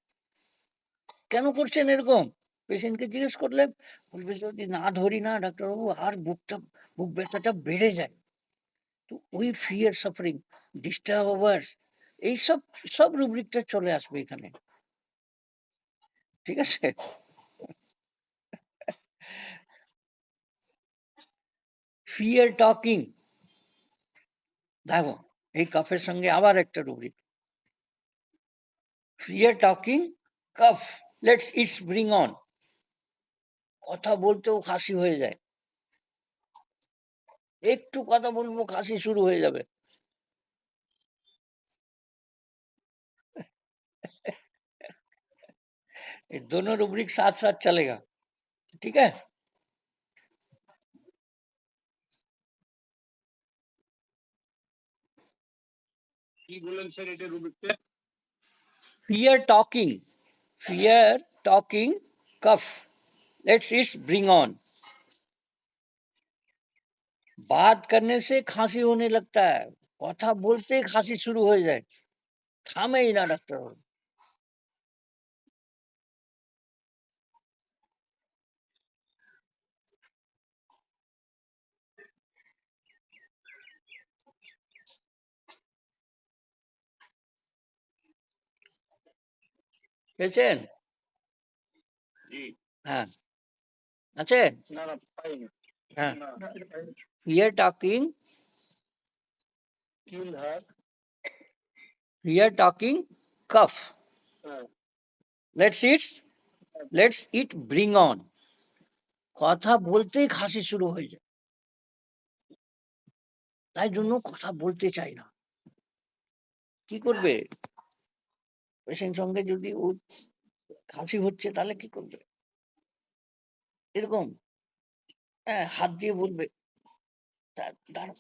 কেন করছেন এরকম? পেশেন্টকে জিজ্ঞেস করলে বলবে যদি না ধরি না ডাক্তারবাবু আর বুক ব্যথাটা বেড়ে যায়। তো ওই ফিয়ার সাফারিং ডিস্টার্বার্স এইসব সব রুব্রিকটা চলে আসবে এখানে। ঠিক আছে, ফিয়ার টকিং দেখো, এই কফের সঙ্গে আবার একটা rubric, fear talking cough let's it's bring on, কথা বলতেও খাসি হয়ে যায়, একটু কথা বলবো খাসি শুরু হয়ে যাবে। ये दोनों रूब्रिक साथ साथ चलेगा। ठीक है, কি বলেন স্যার এটা রুবিকটা? Fear talking cough let's it's bring on. बात करने से खांसी होने लगता है, কথা বলতে খাসি শুরু হয়ে যায়, থামেই না ডাক্তার। পেয়েছেন? জি হ্যাঁ আছে। না না পাইনি। হ্যাঁ, না फियर टॉकिंग, কিল হার, फियर टॉकिंग कफ হ্যাঁ लेट्स इट ब्रिंग ऑन, কথা বলতেই খাসি শুরু হয়ে যায়, তাই জন্য কথা বলতে চাই না। কি করবে পেশেন্ট সঙ্গে যদি ও খাসি হচ্ছে তাহলে কি করবে? এরকম হ্যাঁ হাত দিয়ে বলবে দাঁড়াও,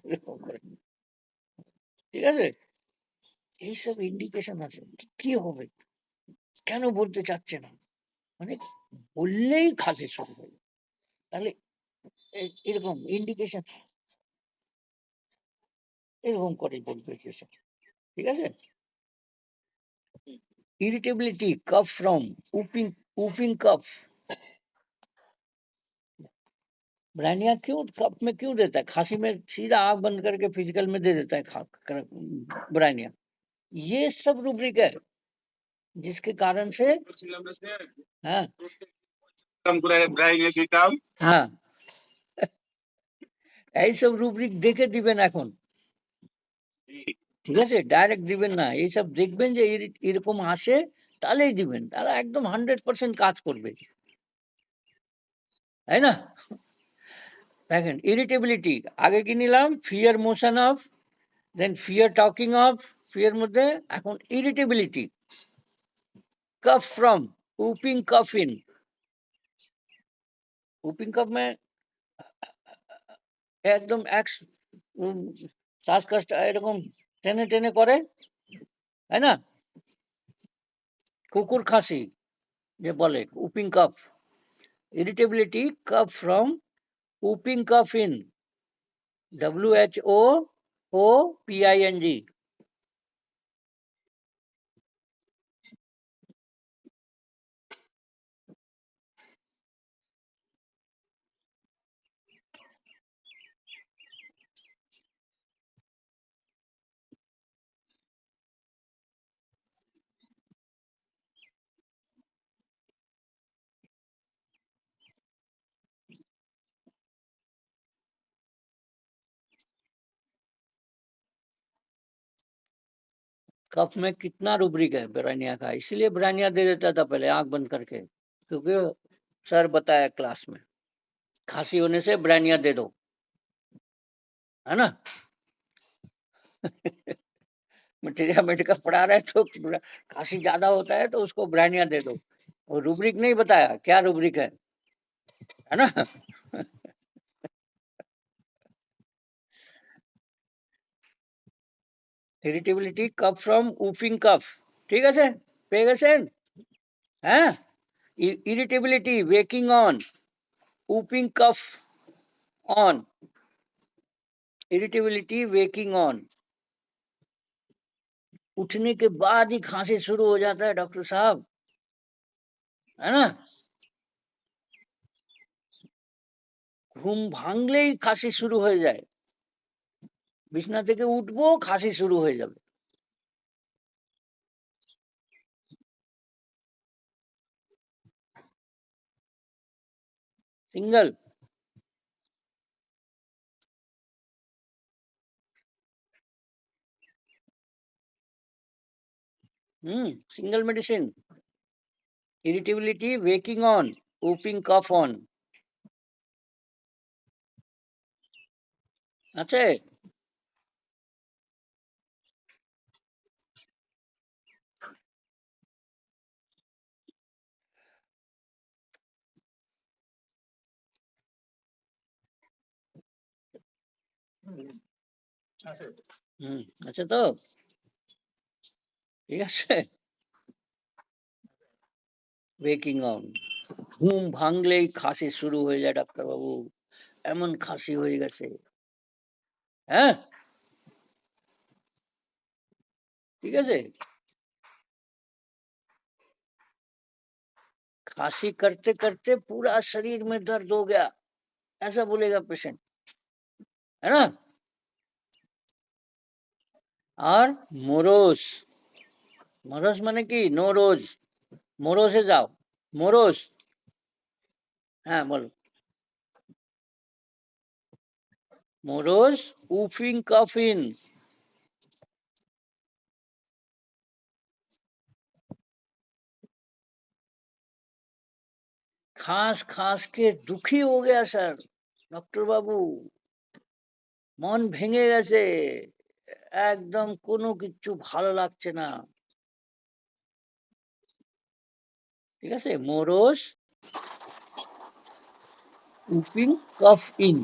এরকম করে। ঠিক আছে, এইসব ইন্ডিকেশন আছে। কি হবে, কেন বলতে চাচ্ছে না, মানে বললেই খাসি শুরু হবে, তাহলে এরকম ইন্ডিকেশন এরকম করে বলবে পেশেন্ট। ঠিক আছে, irritability cough from ऊपिंग cough, bryonia क्यों कफ में क्यों देता है, खांसी में सीधा आंख बंद करके फिजिकल में दे देता है ब्रानिया। ये सब रूब्रिक है जिसके कारण से বলছিলাম না স্যার, हाँ কাম করে ব্রাইনে দিতাম। हाँ এইসব রুব্রিক দেখে দিবেন এখন। ঠিক আছে, ডাইরেক্ট দিবেন না, এইসব দেখবেন যে এরকম আসে তাহলেই দিবেন, তাহলে একদম 100% কাজ করবে, তাই না? দেখেন ইরিটেবিলিটি আগে কি নিলাম, fear motion of, then fear talking of, fear মধ্যে এখন irritability, cough from whooping cough in, whooping cough में একদম এক শ্বাসকষ্ট এরকম টেনে টেনে করে, তাই না? কুকুর খাসি যে বলে whooping cough, irritability cough from whooping cough in, WHOOPING। कफ में कितना रुब्रिक है ब्रानिया का, इसलिए ब्रानिया दे देता था पहले आंख बंद करके, क्योंकि सर बताया क्लास में खांसी होने से ब्रानिया दे दो, है ना। मटेरिया मेडिका पढ़ा रहे तो खांसी ज्यादा होता है तो उसको ब्रानिया दे दो, और रुब्रिक नहीं बताया क्या रुब्रिक है ना। Irritability cough from whooping cough, ठीक है सर, पे गेছেন হ্যাঁ। Irritability waking on, whooping cough on, irritability waking on, उठने के बाद ही खांसी शुरू हो जाता है डॉक्टर साहब, है ना। ঘুম ভাঙলেই খাসি শুরু হয়ে যায়, বিছনা থেকে উঠবো খাসি শুরু হয়ে যাবে। Single single medicine, irritability waking on, whooping cough on, আছে। আছে তো, ঠিক আছে। ওয়েকিং অন, ঘুম ভাঙলেই খাসি শুরু হয়ে যায় ডাক্তার বাবু, এমন খাসি হয়ে গেছে, হ্যাঁ, ঠিক আছে। खांसी करते करते पूरा शरीर में दर्द हो गया, ऐसा बोलेगा पेशेंट, है ना। और मोरोस, मोरोस माने কি नो रोज, मोरोसे जाओ, मोरोस, হ্যাঁ বলো। मोरोस उफिंग कफिन, खास खास के दुखी हो गया सर डॉक्टर बाबू, मन ভেঙে গেছে, একদম কোনো কিছু ভালো লাগছে না, ঠিক আছে। মোরস উপিং কফ ইন,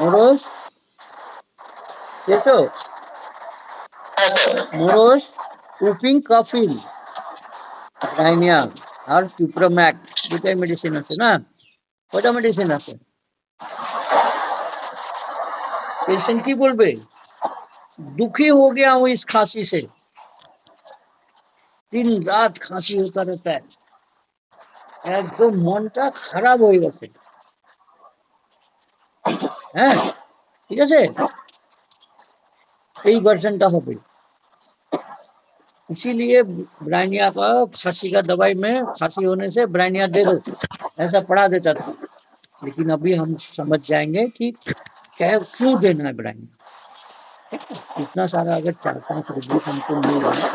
মোরস দেখো, মোরস উপিং কফিন, ডাইনিয়া আর টুপ্রোম্যাক, দুটাই মেডিসিন আছে না, কয়টা মেডিসিন আছে। पेशेंट की बोलबे दुखी हो गया हूँ इस खांसी से, दिन रात खांसी होता रहता है, एकदम मनटा खराब हो गए, হ্যাঁ, ঠিক আছে। এই ভার্সনটা হবে, इसीलिए ब्रानिया का खांसी का दवाई में खांसी होने से ब्रानिया दे दो ऐसा पढ़ा देता था, लेकिन अभी हम समझ जाएंगे कि क्या क्यों देना है ब्रानिया, इतना सारा अगर 4-5 रुपये हमको मिल रहा है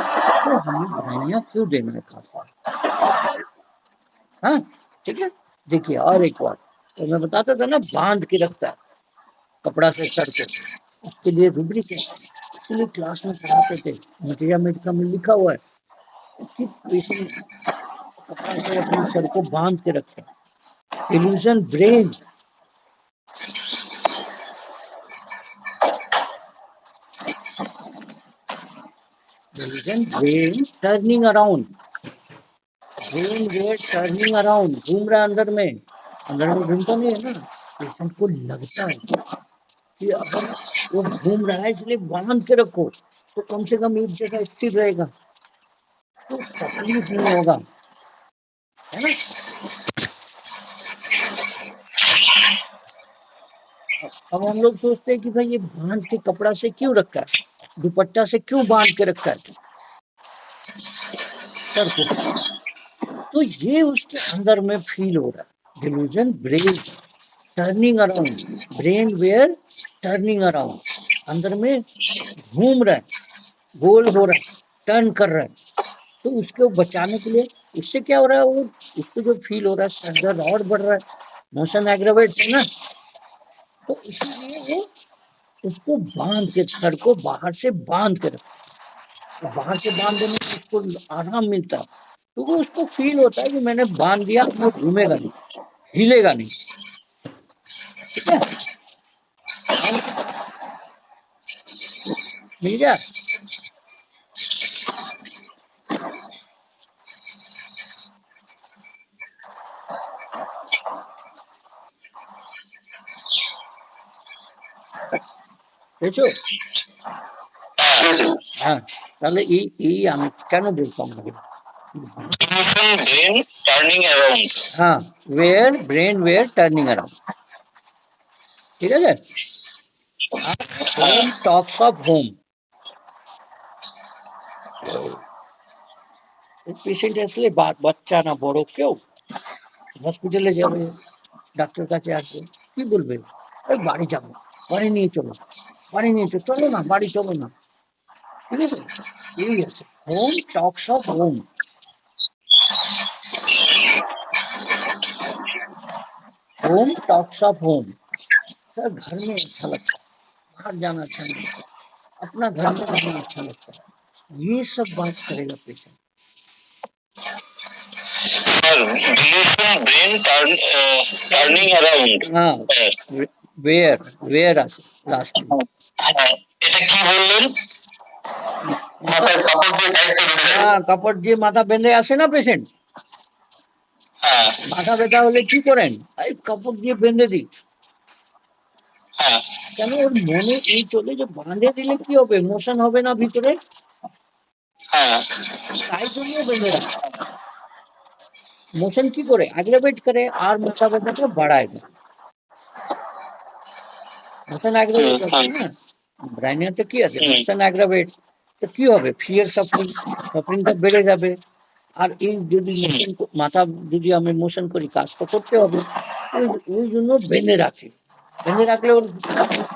तो हमें ब्रानिया क्यों देना है खांसी, हाँ, ठीक है। देखिए और एक बात, तो मैं बताता था ना बांध के रखता है कपड़ा से सर को, उसके लिए रुब्रिक है, इसलिए क्लास में पढ़ाते थे, मटेरिया मेडिका में लिखा हुआ है कि पेशेंट कपड़ा से अपने सर को बांध के रखे, illusion brain, illusion brain turning around, brain where turning around, घूम रहा है अंदर में घूमता नहीं है ना, पेशेंट को लगता है कि अगर वो घूम रहा है इसलिए बांध के रखो तो कम से कम एक जगह स्थिर रहेगा तो तकलीफ नहीं होगा, है ना। अब हम लोग सोचते हैं कि भाई ये बांध के कपड़ा से क्यों रखा है, दुपट्टा से क्यों बांध के रखा है सर को, तो ये उसके अंदर में फील हो रहा है delusion, brain turning around, brain where turning around, अंदर में घूम रहा है, गोल हो रहा है, टर्न कर रहा है। तो उसको बचाने के लिए उससे क्या हो रहा है, वो उसको जो फील हो रहा है सर दर्द और बढ़ रहा है, मोशन एग्रावेट है ना, तो इसलिए वो उसको बांध के, सर को बाहर से बांध के रखता है। बाहर से बांध देने से उसको आराम मिलता है, तो वो उसको फील होता है कि मैंने बांध दिया, वो घूमेगा नहीं, हिलेगा नहीं। ठीक है, मिल गया। দেখছো? হ্যাঁ, তাহলে এই আমি কেন বলতাম আগে? brain turning around. হ্যাঁ, where brain were turning around, ঠিক আছে? Home talks of home. Patient আসলে বাচ্চা না বড় কেউ হসপিটালে যাবে, ডাক্তার কাছে আসবে, কি বলবে? আরে বাড়ি যাবো, বাড়ি নিয়ে চলো, বাড়ি নিয়ে চলো, চলো না বাড়ি চলো না, ঠিক আছে? এই আছে home Tux of home. Home talks of home, sir घर में अच्छा लगता है, बाहर जाना अच्छा नहीं लगता, अपना घर में रहना अच्छा लगता है, ये सब बात करेगा पेशेंट। Brain turning around. हाँ, वेयर वेयर আছে লাস্ট। এটা কি বললেন? মাথায় কাপড় দিয়ে টাইট করে দেয়। হ্যাঁ, কাপড় দিয়ে মাথা বেঁধে আসে না পেশেন্ট, হ্যাঁ মাথা ব্যথা হলে কি করেন? এই কাপড় দিয়ে বেঁধে দিই, হ্যাঁ কেন? ওর মনে এই চলে যে বাঁধে দিলে কি হবে, মোশন হবে না ভিতরে, হ্যাঁ তাই জন্য বেঁধে রাখে। মোশন কি করে অ্যাগ্রাভেট করে আর মাথা ব্যথাটা বাড়ায় না। মোশন অ্যাগ্রাভেট আছে না, ব্রাইনিয়াতে কি আছে, মোশন অ্যাগ্রাভেট, তো কি হবে, ফিয়ার সাফারিং, সাফারিংটা বেড়ে যাবে। আর এই যদি মোশন মাথা যদি আমি মোশন করি, কাজ তো করতে হবে, ওই জন্য বেঁধে রাখে। বেঁধে রাখলে ওর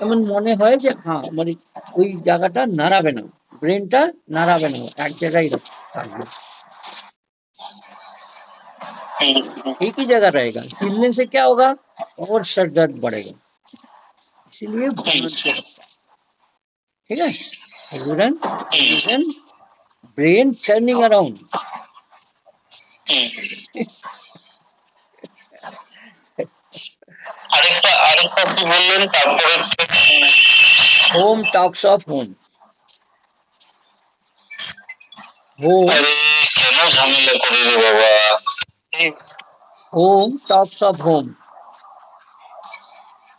এমন মনে হয় যে হ্যাঁ মানে ওই জায়গাটা নাড়াবে না, ব্রেনটা নাড়াবে না, এক জায়গায় থাকবে, एक ही जगह रहेगा। हिलने से क्या होगा, और सर दर्द बढ़ेगा, इसीलिए बांध के रखता है। ठीक है, ब्रेन टर्निंग अराउंड। আরেকটা আরেকটা কি বললেন তারপরে? Home talks of home, home আরে কেন ঝামেলা করে রে বাবা? Home talks of home.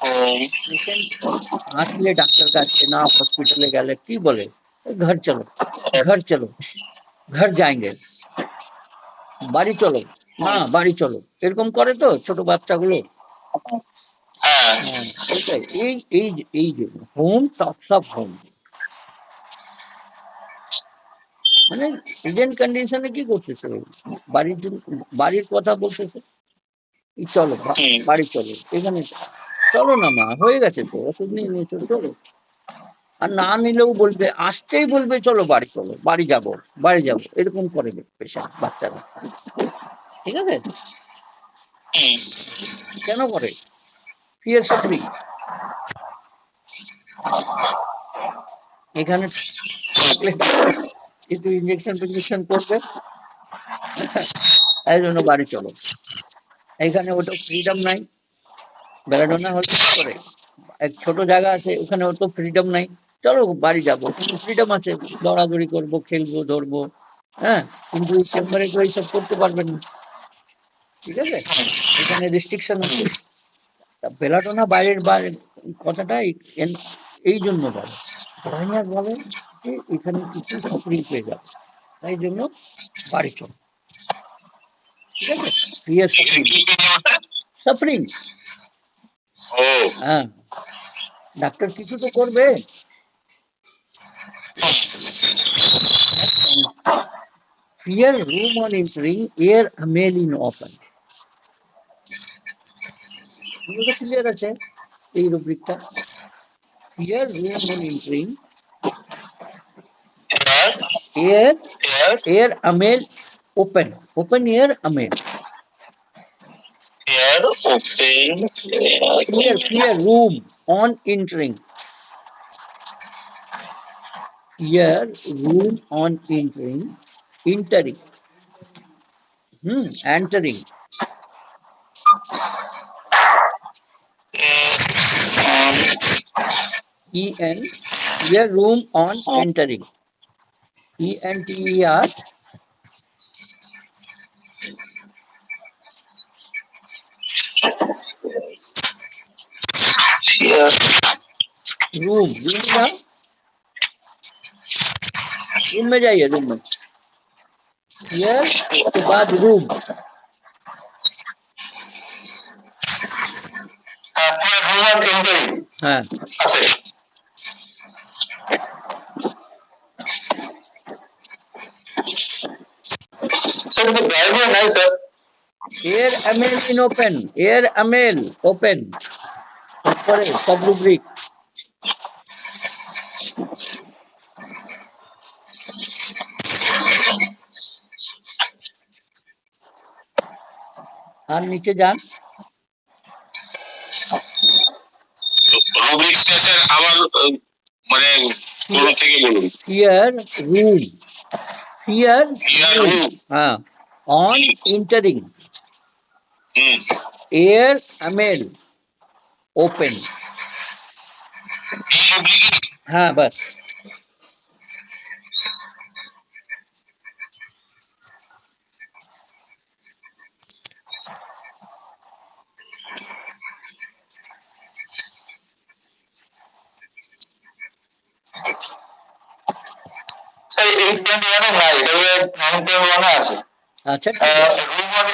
হুম, আসলে ডাক্তার কাছে না হসপিটালে গেলে কি বলে, घर चलो, घर चलो, घर जाएंगे, বাড়ি চলো, না বাড়ি চলো, এরকম করে তো ছোট বাচ্চাগুলো। হ্যাঁ হ্যাঁ, এটাই, এই যে হোম টক্স অফ হোম, মানে প্রেজেন্ট কন্ডিশনে কি করতেছে, বাড়ির কথা বলতেছে, চলো বাড়ি চলো, এখানে চলো না মা, হয়ে গেছে তো, ওষুধ নিয়ে নিয়েছো, চলো। আর না নিলেও বলবে, আসতেই বলবে চলো বাড়ি চলো, বাড়ি যাবো, বাড়ি যাবো, এরকম করে পেশেন্ট বাচ্চারা। ঠিক আছে, কেন করে? Fear suffering. এখানে একটু ইঞ্জেকশন করবে, এই জন্য বাড়ি চলো। এখানে ওটা ফ্রিডম নাই, বেলাডোনা হলে কি করে, এক ছোট জায়গা আছে, ওখানে অত ফ্রিডম নাই, চলো বাড়ি যাবো, কিন্তু ফ্রিডম আছে, দৌড়াদৌড়ি করবো, খেলবো, ধরবো, হ্যাঁ, কিন্তু চেম্বারে তো এইসব করতে পারবেন না। ঠিক আছে, এখানে রেস্ট্রিকশন আছে। বেলাডোনা বাইরের কথাটা এই জন্য বলে, ব্রাইনার বলে যে এখানে কিছু সাফারিং পেয়ে যাবে, তাই জন্য বাড়ি চলো। ঠিক আছে, ফিয়ার সাফারিং, সাফারিং, ও হ্যাঁ, ডাক্তার কিছু তো করবে। Fear room on entering, air a male in open. এগুলো তো ক্লিয়ার আছে এই রুব্রিকটা। Fear room on entering, air a male open. Open air a male. Fear room on entering. Fear room on entering. Entering. Entering. En. Fear room on entering. ENTER. Room ना, room में जाइए, room में here के बाद room. हाँ sir तो driver नहीं sir. Air ML in open, air ML open ऊपर सब रूब्रिक। আর নিচে যান। রুব্রিক স্টেশন আবার মানে শুরু থেকে বলুন। ফিয়ার রুম, ফিয়ার রুম, হ্যাঁ, on entering, air ML open. हाँ बस सर 8.1 নাই, তবে 9.1 আছে। আচ্ছা রুম অন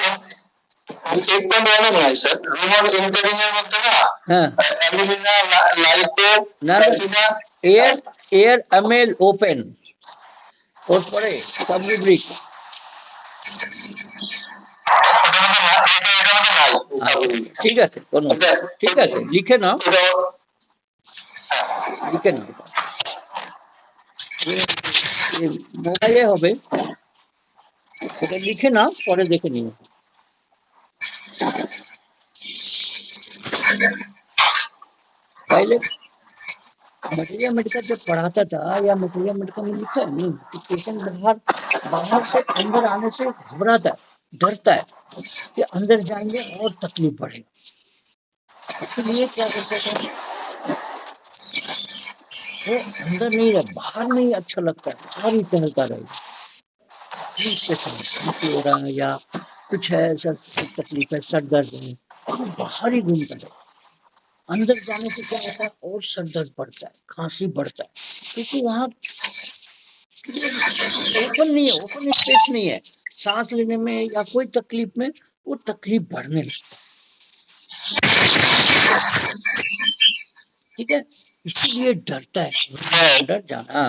8.1 নাই স্যার। রুম অন এন্টারিং এর মধ্যে না, হ্যাঁ অ্যালুমিনা লাইটো না, platina air air ML open ওর পরে সব রুব্রিক। ঠিক আছে, কোনো ঠিক আছে, লিখে নাও, লিখে নাও, মোবাইলে হবে, ওটা লিখে নাও, পরে দেখে নিও। पहले मटेरियल मेडिकल जब पढ़ाता था या मटेरियल मेडिकल में लिखा है नहीं कि पेशेंट बाहर से अंदर आने से घबराता है, डरता है कि अंदर जाएंगे और तकलीफ बढ़ेगी, इसलिए क्या करते थे वो अंदर नहीं रहे, बाहर में ही अच्छा लगता है, बाहर ही टहलता रहेगा, हो रहा है या कुछ है ऐसा तकलीफ है, सर दर्द है, तो बाहर ही घूमता है। अंदर जाने से क्या होता है और सर दर्द बढ़ता है, खांसी बढ़ता है, क्योंकि वहाँ ओपन नहीं है, ओपन स्पेस नहीं है, सांस लेने में या कोई तकलीफ में वो तकलीफ बढ़ने लगती है। ठीक है, इसीलिए डरता है अंदर जाना।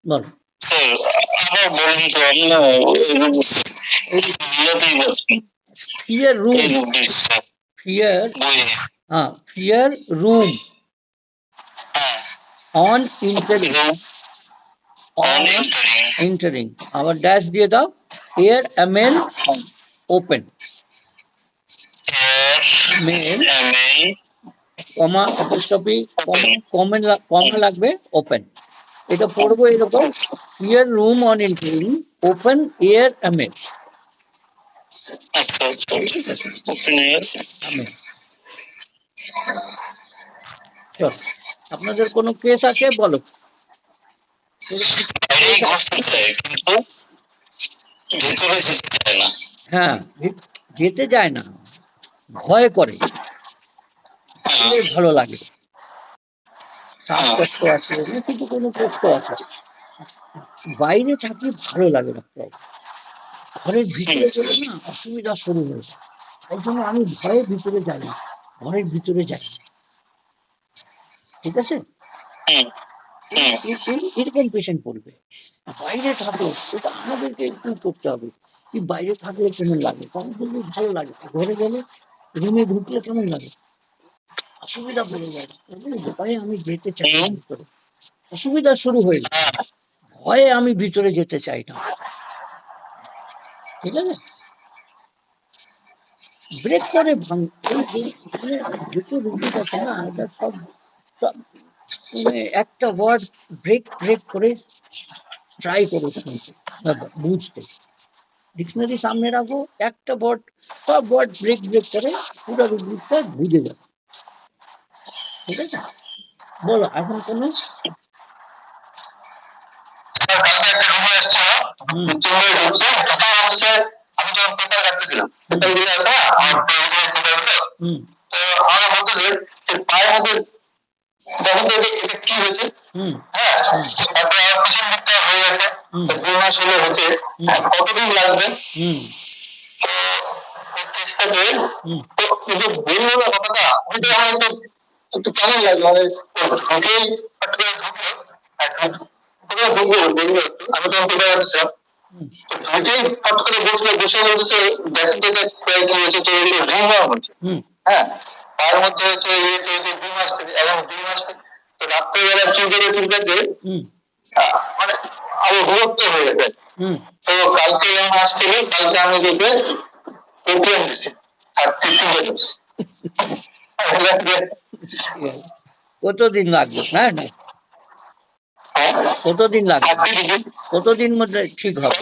बोलो फियर रूम, फियर, हाँ fear room on entering, on entering our dash दिए था air ml open, ml comma apostrophe comma লাগবে open, এটা পড়বো এরকম air room on entering open air ml open air ml। চল আপনাদের কোনো কেস আছে বলো। হ্যাঁ যেতে যায় না, ভয় করে, ভালো লাগে, শ্বাসকষ্ট আছে না কিছু কোনো কষ্ট আছে, বাইরে থাকলে ভালো লাগে না, ঘরের ভিতরে গেলে না অসুবিধা শুরু হয়েছে, তাই জন্য আমি ভয়ের ভিতরে যাই না, ঘরের ভিতরে যাই। ঠিক আছে? হুম, হুম, এরকম পেশেন্ট পড়বে। বাইরে থাকলে এটা আমাদেরকে একটু করতে হবে। কি বাইরে থাকলে কেমন লাগে? কারণ বলবে ভালো লাগে। ঘরে গেলে রুমে ঢুকলে কেমন লাগে? অসুবিধা পড়ে যায়। ভয়ে আমি যেতে চাই না ভিতরে। অসুবিধা শুরু হয়ে যায়। হ্যাঁ, ভয়ে আমি ভিতরে যেতে চাই না। ঠিক আছে? ব্রেক করে এই যে মানে যত রুগী আছে না এটা সব সব মানে একটা ওয়ার্ড ব্রেক করে ট্রাই করো শুনতে বা বুঝতে। ডিকশনারি সামনে রাখো, একটা ওয়ার্ড সব ওয়ার্ড ব্রেক করে পুরো রুগীটা বুঝে যাবে। ঠিক আছে? বলো এখন কোনো স্যার কালকে একটা রুমে এসেছিল, হুম চেম্বারে ঢুকছে, তখন বলতেছে আমি যখন পেপার কাটতেছিলাম, পেপার গুলো আছে না আমার পেপার গুলো, হুম তো আমাকে বলতেছে যে পায়ের মধ্যে দেখেন তো এটা কি হয়েছে। হুম হ্যাঁ, হুম তারপরে আমার পিছন দিকটা হয়ে গেছে, হুম তো 2 মাস হলো হচ্ছে, হুম কতদিন লাগবে? হুম তো এই কেসটাতে হুম তো এই যে বললো না কথাটা, ওইটা আমার একটু একটু কেমন লাগলো, মানে ঢুকেই ফট করে ঢুকলো, আর ঢুকে বললো একটু, আমি তখন পেপার কাটছিলাম, হুম ঢুকেই ফট করে বসলো, বসে বলতেছে দেখেন তো এটা প্রায় কি হয়েছে, তো এটা রিংওয়ার্ম হচ্ছে। হুম হ্যাঁ, তার মধ্যে হচ্ছে ইয়ে চলছে 2 মাস থেকে, এবং 2 মাস থেকে তো রাত্রেবেলা চুলকাতে হুম মানে আরো বিরক্ত হয়ে গেছে। হুম তো কালকে যখন আসছিল, কালকে আমি দেখে ওপিএম দিছি, আর 3 ডোজ। ঠিক আছে। কতদিন লাগবে? না না কতদিন লাগবে? আর কি দিছি? কতদিন মধ্যে ঠিক হবে?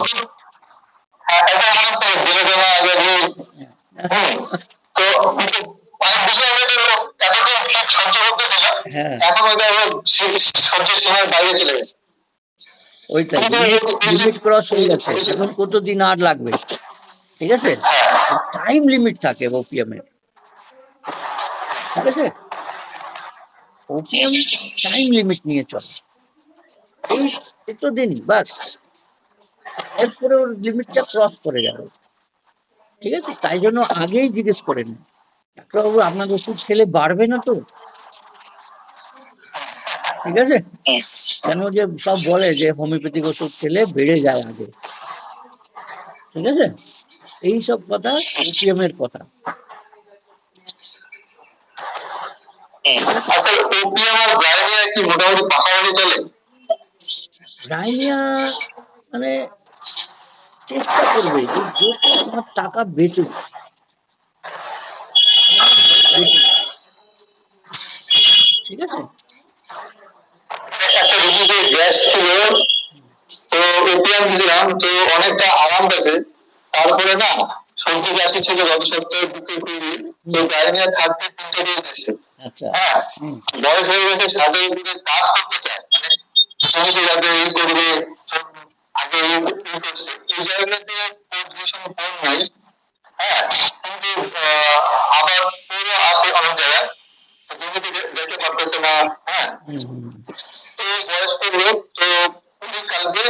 হ্যাঁ, এটা মনে হচ্ছে বলে দেওয়া আগে। তো কিন্তু আমি বুঝলাম যে এতদিন ঠিক সহ্য করতেছিল, হ্যাঁ এখন ওইটা সহ্য সীমার বাইরে চলে গেছে। ওইটাই লিমিট ক্রস হয়ে গেছে। এখন কতদিন আর লাগবে? ঠিক আছে? হ্যাঁ, টাইম লিমিট থাকে ওপিএম এর। ঠিক আছে? ওপিএম টাইম লিমিট নিয়ে চলে। এই এতদিন বাস, এরপরে ওর লিমিটটা ক্রস করে যাবে। ঠিক আছে? তাই জন্য আগেই জিজ্ঞেস করে নিন ডাক্তারবাবু আপনার ওষুধ খেলে বাড়বে না তো? ঠিক আছে? কেন যে সব বলে যে হোমিওপ্যাথিক ওষুধ খেলে বেড়ে যায় আগে। ঠিক আছে? এই সব কথা ওপিএম এর কথা। আচ্ছা ওপিএম আর ব্রায়োনিয়া কি মোটামুটি পাশাপাশি চলে? রাইনিয়া মানে চেষ্টা করবে যে যত আমার টাকা বেঁচে বেঁচে ঠিক আছে? একটা রুগীতে গ্যাস ছিল, তো ওপিএম দিয়েছিলাম, তো অনেকটা আরাম পেয়েছে। তারপরে না সর্দি কাশি ছিল গত সপ্তাহে বুকে করি, তো ব্রায়োনিয়া 3টা ডোজ দিচ্ছে। আচ্ছা হ্যাঁ, হুম বয়স হয়ে গেছে, 60-এর উপরে কাজ করতে চায়, মানে সমিতি যাবে এই করবে, আগে এই করছে, এই জায়গাতে কোঅর্ডিনেশন কম নাই। হ্যাঁ, কিন্তু আবার পুরো আসে অনেক জায়গায়, তো জমিতে যেতে পারতেছে না। হ্যাঁ, হুম হুম তো বয়স্ক লোক, তো উনি কালকে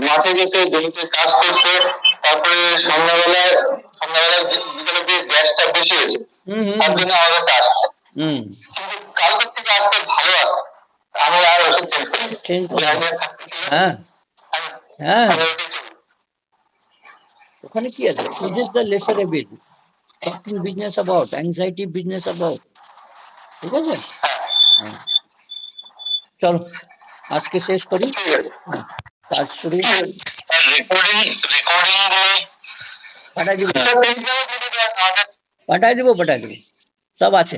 মাঠে গেছে, জমিতে কাজ করছে, তারপরে সন্ধ্যাবেলায় বিকেলের দিকে গ্যাসটা বেশি হয়েছে, হুম তার জন্য আমার কাছে আসছে, হুম কিন্তু কালকের থেকে আজকে ভালো আছে। আমি আর ওষুধ চেঞ্জ করি, চেঞ্জ করবে। ব্রায়োনিয়া থাকতে ছিল, হ্যাঁ আমি- হ্যাঁ আমি ওটাই চলি। ওখানে কি আছে? chooses the lesser evil, talking business about, anxiety business about। ঠিক আছে? হ্যাঁ চলো আজকে শেষ করি। ঠিক আছে, হ্যাঁ, কাজ শুরু রেকর্ডিং পাঠাই দিব আমাদের পাঠাই দিব সব আছে।